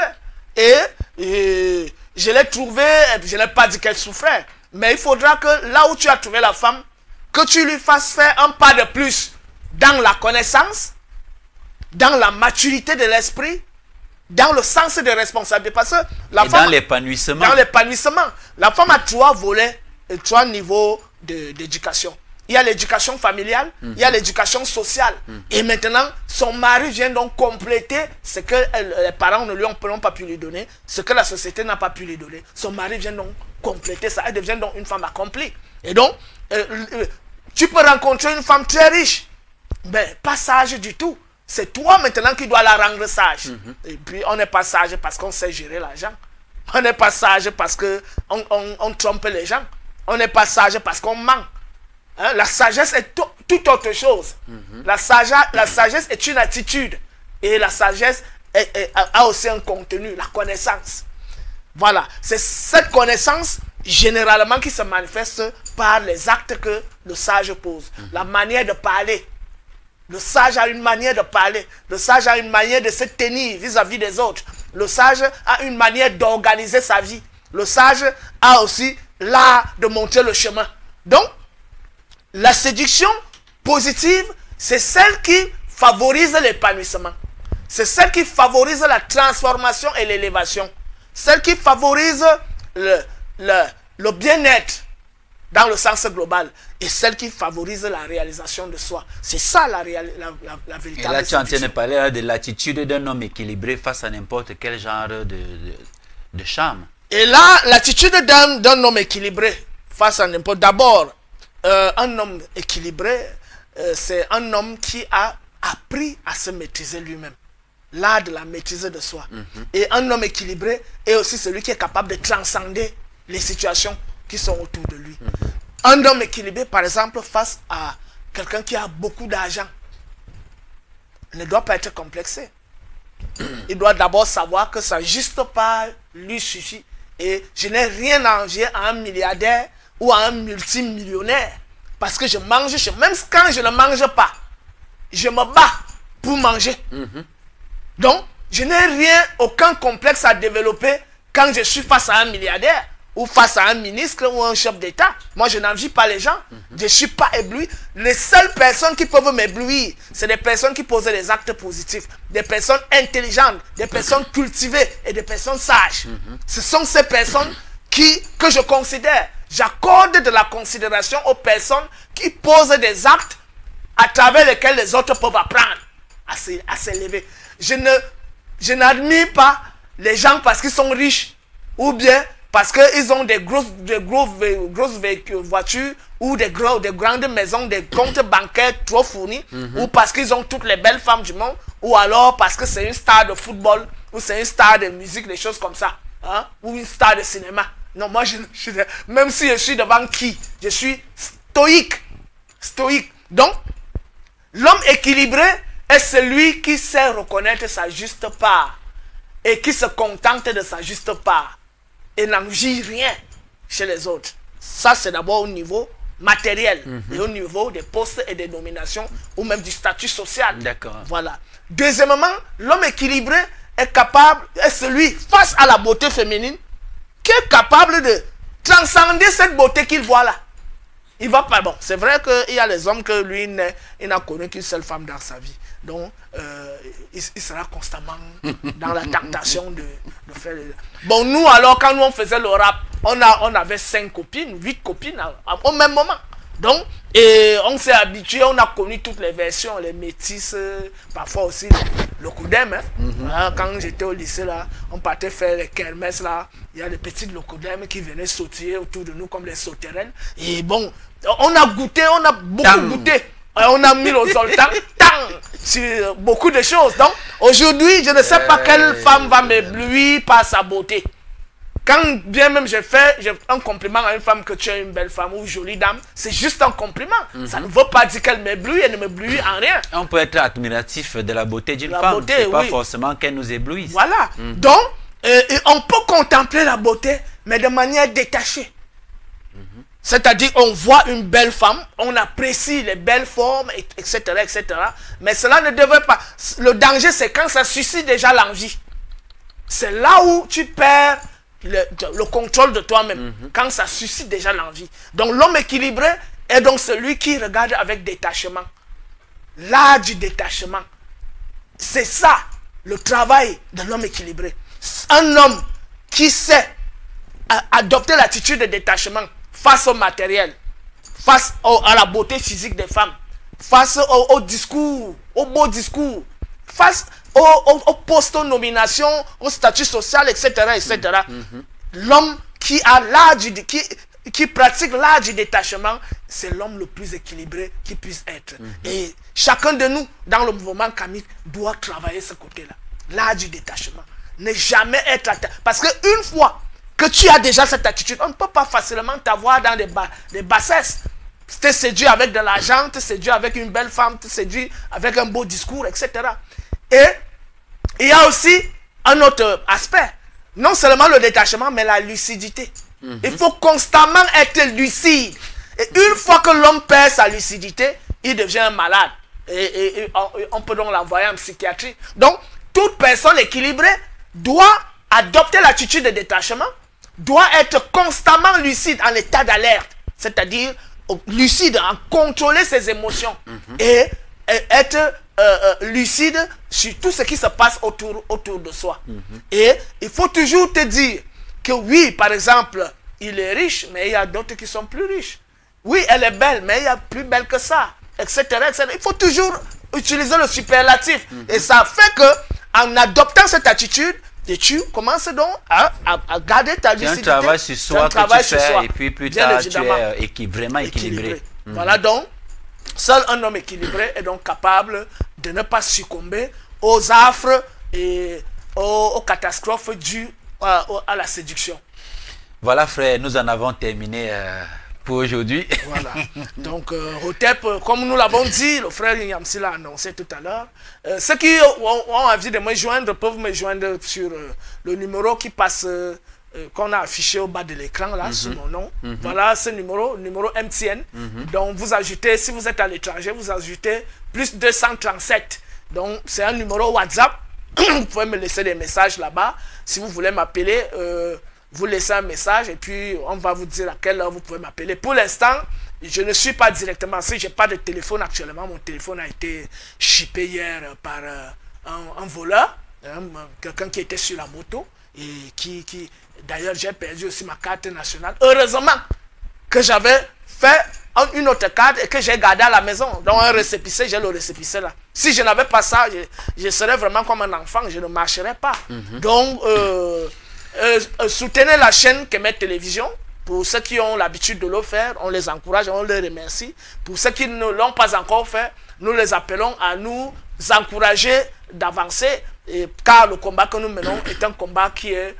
et je l'ai trouvée, je n'ai pas dit qu'elle souffrait, mais il faudra que là où tu as trouvé la femme, que tu lui fasses faire un pas de plus dans la connaissance, dans la maturité de l'esprit, dans le sens de responsabilité. Parce que la femme, dans l'épanouissement. Dans l'épanouissement. La femme a 3 volets et 3 niveaux d'éducation. Il y a l'éducation familiale, il y a l'éducation sociale. Et maintenant, son mari vient donc compléter ce que les parents n'ont pas pu lui donner, ce que la société n'a pas pu lui donner. Son mari vient donc compléter ça. Elle devient donc une femme accomplie. Et donc, tu peux rencontrer une femme très riche, mais pas sage du tout. C'est toi maintenant qui dois la rendre sage. Et puis, on n'est pas sage parce qu'on sait gérer l'argent. On n'est pas sage parce qu'on trompe les gens. On n'est pas sage parce qu'on ment. Hein? La sagesse est tout autre chose. La sagesse est une attitude. Et la sagesse a aussi un contenu, la connaissance. Voilà. C'est cette connaissance, généralement, qui se manifeste par les actes que le sage pose. La manière de parler. Le sage a une manière de parler. Le sage a une manière de se tenir vis-à-vis des autres. Le sage a une manière d'organiser sa vie. Le sage a aussi l'art de montrer le chemin. Donc, la séduction positive, c'est celle qui favorise l'épanouissement. C'est celle qui favorise la transformation et l'élévation. Celle qui favorise le bien-être dans le sens global. Et celle qui favorise la réalisation de soi. C'est ça la véritable séduction. Et là, tu es en train de parler de l'attitude d'un homme équilibré face à n'importe quel genre de charme. Et là, l'attitude d'un homme équilibré face à n'importe... D'abord, un homme équilibré, c'est un homme qui a appris à se maîtriser lui-même. L'art de la maîtrise de soi. Et un homme équilibré est aussi celui qui est capable de transcender les situations qui sont autour de lui. Un homme équilibré, par exemple, face à quelqu'un qui a beaucoup d'argent, ne doit pas être complexé. Il doit d'abord savoir que sa juste part lui suffit. Et je n'ai rien à envier à un milliardaire ou à un multimillionnaire. Parce que je mange, même quand je ne mange pas, je me bats pour manger. Donc, je n'ai aucun complexe à développer quand je suis face à un milliardaire ou face à un ministre ou un chef d'État. Moi, je n'envie pas les gens. Je ne suis pas ébloui. Les seules personnes qui peuvent m'éblouir, c'est des personnes qui posent des actes positifs, des personnes intelligentes, des personnes cultivées et des personnes sages. Ce sont ces personnes que je considère. J'accorde de la considération aux personnes qui posent des actes à travers lesquels les autres peuvent apprendre à s'élever. Je n'admire pas les gens parce qu'ils sont riches ou bien parce qu'ils ont des grosses voitures ou des grandes maisons, des comptes bancaires trop fournis, ou parce qu'ils ont toutes les belles femmes du monde, ou alors parce que c'est une star de football, ou c'est une star de musique, des choses comme ça, hein? Ou une star de cinéma. Non, moi, même si je suis devant qui, je suis stoïque. Stoïque. Donc, l'homme équilibré est celui qui sait reconnaître sa juste part et qui se contente de sa juste part et n'envie rien chez les autres. Ça, c'est d'abord au niveau matériel et au niveau des postes et des nominations ou même du statut social. D'accord. Voilà. Deuxièmement, l'homme équilibré est celui face à la beauté féminine qui est capable de transcender cette beauté qu'il voit là. Il va pas. Bon, c'est vrai qu'il y a les hommes que lui, il n'a connu qu'une seule femme dans sa vie. Donc, il sera constamment dans la tentation de faire... Bon, nous, alors, quand nous, on faisait le rap, on avait 5 copines, 8 copines au même moment. Donc, et on s'est habitué, on a connu toutes les versions, les métisses, parfois aussi le Locodème. Hein. Quand j'étais au lycée, là, on partait faire les kermesses, là. Il y a les petites Locodèmes qui venaient sautiller autour de nous comme les sauterelles. Et bon, on a goûté, on a beaucoup goûté. On a mis le zoltan sur beaucoup de choses. Donc, aujourd'hui, je ne sais pas quelle femme va m'éblouir par sa beauté. Quand bien même j'ai fait un compliment à une femme que tu es une belle femme ou jolie dame, c'est juste un compliment. Ça ne veut pas dire qu'elle m'éblouit, elle ne m'éblouit en rien. On peut être admiratif de la beauté d'une femme, c'est pas forcément qu'elle nous éblouisse. Voilà. Donc, on peut contempler la beauté, mais de manière détachée. C'est-à-dire, on voit une belle femme, on apprécie les belles formes, etc., etc. Mais cela ne devrait pas... Le danger, c'est quand ça suscite déjà l'envie. C'est là où tu perds le contrôle de toi-même, quand ça suscite déjà l'envie. Donc, l'homme équilibré est donc celui qui regarde avec détachement. L'art du détachement. C'est ça, le travail de l'homme équilibré. Un homme qui sait adopter l'attitude de détachement face au matériel, face à la beauté physique des femmes, face au discours, au beau discours, face aux post-nominations, au statut social, etc. etc. L'homme qui a l'art qui pratique l'art du détachement, c'est l'homme le plus équilibré qui puisse être. Et chacun de nous, dans le mouvement kamique, doit travailler ce côté-là. L'art du détachement. Ne jamais être... Parce qu'une fois que tu as déjà cette attitude, on ne peut pas facilement t'avoir dans des bassesses. Te séduire avec de l'argent, te séduire avec une belle femme, te séduire avec un beau discours, etc. Et il y a aussi un autre aspect. Non seulement le détachement, mais la lucidité. Il faut constamment être lucide. Et une fois que l'homme perd sa lucidité, il devient un malade. Et on peut donc l'envoyer en psychiatrie. Donc, toute personne équilibrée doit adopter l'attitude de détachement, doit être constamment lucide, en état d'alerte. C'est-à-dire lucide, en contrôler ses émotions. Et être lucide sur tout ce qui se passe autour de soi. Et il faut toujours te dire que oui, par exemple, il est riche, mais il y a d'autres qui sont plus riches. Oui, elle est belle, mais il y a plus belle que ça, etc., etc. Il faut toujours utiliser le superlatif. Et ça fait que, en adoptant cette attitude, tu commences donc à garder ta lucidité. C'est un travail sur soi que tu fais, et puis plus tard, tu es vraiment équilibré. Voilà donc, seul un homme équilibré est donc capable de ne pas succomber aux affres et aux catastrophes dues à la séduction. Voilà frère, nous en avons terminé pour aujourd'hui. Voilà. Donc, Hotep, comme nous l'avons dit, le frère Yamsi l'a annoncé tout à l'heure. Ceux qui ont envie de me joindre peuvent me joindre sur le numéro qui passe, qu'on a affiché au bas de l'écran, là, sous mon nom. Voilà ce numéro MTN. Donc, vous ajoutez, si vous êtes à l'étranger, vous ajoutez plus 237. Donc, c'est un numéro WhatsApp. Vous pouvez me laisser des messages là-bas. Si vous voulez m'appeler, vous laissez un message et puis on va vous dire à quelle heure vous pouvez m'appeler. Pour l'instant, je ne suis pas directement, si je n'ai pas de téléphone actuellement, mon téléphone a été chippé hier par un voleur, quelqu'un qui était sur la moto et qui d'ailleurs j'ai perdu aussi ma carte nationale. Heureusement que j'avais fait une autre carte et que j'ai gardé à la maison. Donc un récépissé, j'ai le récépissé là. Si je n'avais pas ça, je serais vraiment comme un enfant, je ne marcherais pas. Donc, soutenez la chaîne Kemet Télévision. Pour ceux qui ont l'habitude de le faire, on les encourage, on les remercie. Pour ceux qui ne l'ont pas encore fait, nous les appelons à nous encourager d'avancer, car le combat que nous menons est un combat qui est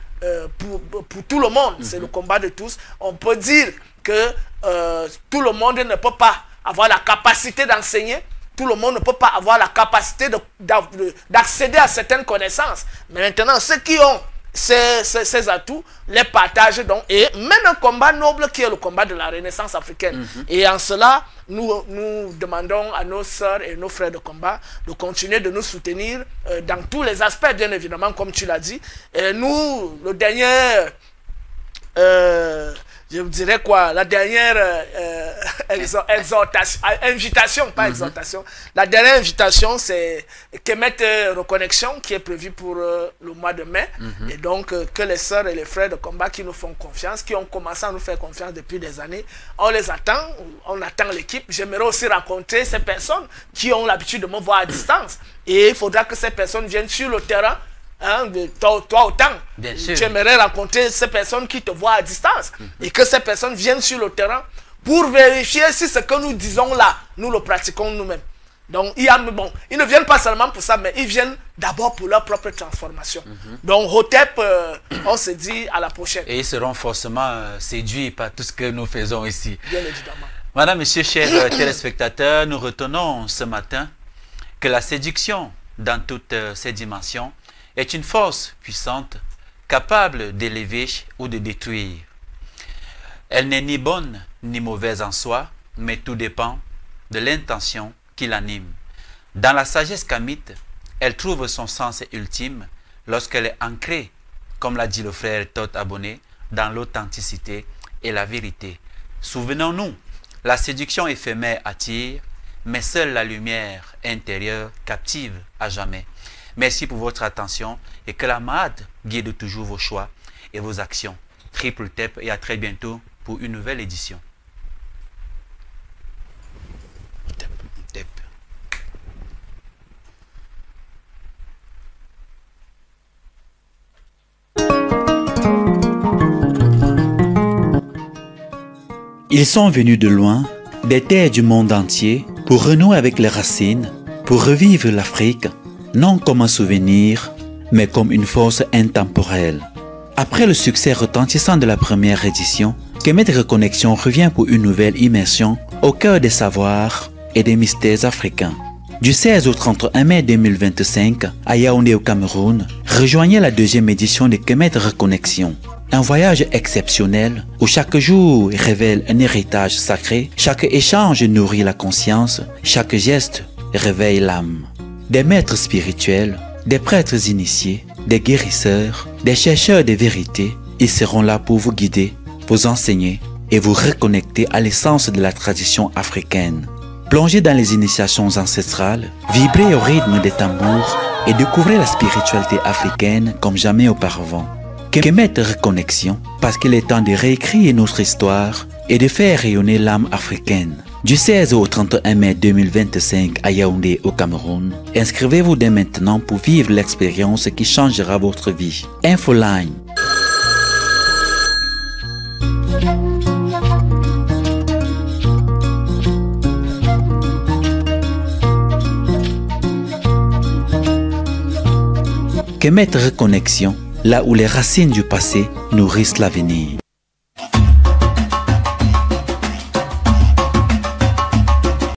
pour tout le monde. C'est le combat de tous. On peut dire que tout le monde ne peut pas avoir la capacité d'enseigner. Tout le monde ne peut pas avoir la capacité d'accéder à certaines connaissances. Mais maintenant, ceux qui ont ces atouts, les partagent donc et mènent un combat noble qui est le combat de la Renaissance africaine. Et en cela, nous demandons à nos sœurs et nos frères de combat de continuer de nous soutenir dans tous les aspects, bien évidemment, comme tu l'as dit. Et nous, le dernier... je vous dirais quoi, la dernière invitation, pas exhortation, la dernière invitation c'est Kemet Reconnexion qui est prévue pour le mois de mai. Et donc que les sœurs et les frères de combat qui nous font confiance, qui ont commencé à nous faire confiance depuis des années, on les attend, on attend l'équipe. J'aimerais aussi rencontrer ces personnes qui ont l'habitude de me voir à distance. Et il faudra que ces personnes viennent sur le terrain. Hein, toi autant, tu aimerais rencontrer ces personnes qui te voient à distance et que ces personnes viennent sur le terrain pour vérifier si ce que nous disons là, nous le pratiquons nous-mêmes. Donc, ils ne viennent pas seulement pour ça, mais ils viennent d'abord pour leur propre transformation. Donc, Hotep, on se dit à la prochaine. Et ils seront forcément séduits par tout ce que nous faisons ici. Bien évidemment. Madame, Monsieur, chers téléspectateurs, nous retenons ce matin que la séduction, dans toutes ses dimensions, est une force puissante, capable d'élever ou de détruire. Elle n'est ni bonne ni mauvaise en soi, mais tout dépend de l'intention qui l'anime. Dans la sagesse kamite, elle trouve son sens ultime lorsqu'elle est ancrée, comme l'a dit le frère Todd Abonné, dans l'authenticité et la vérité. Souvenons-nous, la séduction éphémère attire, mais seule la lumière intérieure captive à jamais. Merci pour votre attention et que la Mahad guide toujours vos choix et vos actions. Triple Tep et à très bientôt pour une nouvelle édition. Tep. Ils sont venus de loin, des terres du monde entier, pour renouer avec les racines, pour revivre l'Afrique, non comme un souvenir, mais comme une force intemporelle. Après le succès retentissant de la première édition, Kemet Reconnexion revient pour une nouvelle immersion au cœur des savoirs et des mystères africains. Du 16 au 31 mai 2025, à Yaoundé au Cameroun, rejoignez la deuxième édition de Kemet Reconnexion. Un voyage exceptionnel où chaque jour révèle un héritage sacré, chaque échange nourrit la conscience, chaque geste réveille l'âme. Des maîtres spirituels, des prêtres initiés, des guérisseurs, des chercheurs de vérité, ils seront là pour vous guider, vous enseigner et vous reconnecter à l'essence de la tradition africaine. Plongez dans les initiations ancestrales, vibrez au rythme des tambours et découvrez la spiritualité africaine comme jamais auparavant. Kemet Reconnexion, parce qu'il est temps de réécrire notre histoire et de faire rayonner l'âme africaine. Du 16 au 31 mai 2025 à Yaoundé au Cameroun, inscrivez-vous dès maintenant pour vivre l'expérience qui changera votre vie. Infoline. Kemet Reconnexion, là où les racines du passé nourrissent l'avenir.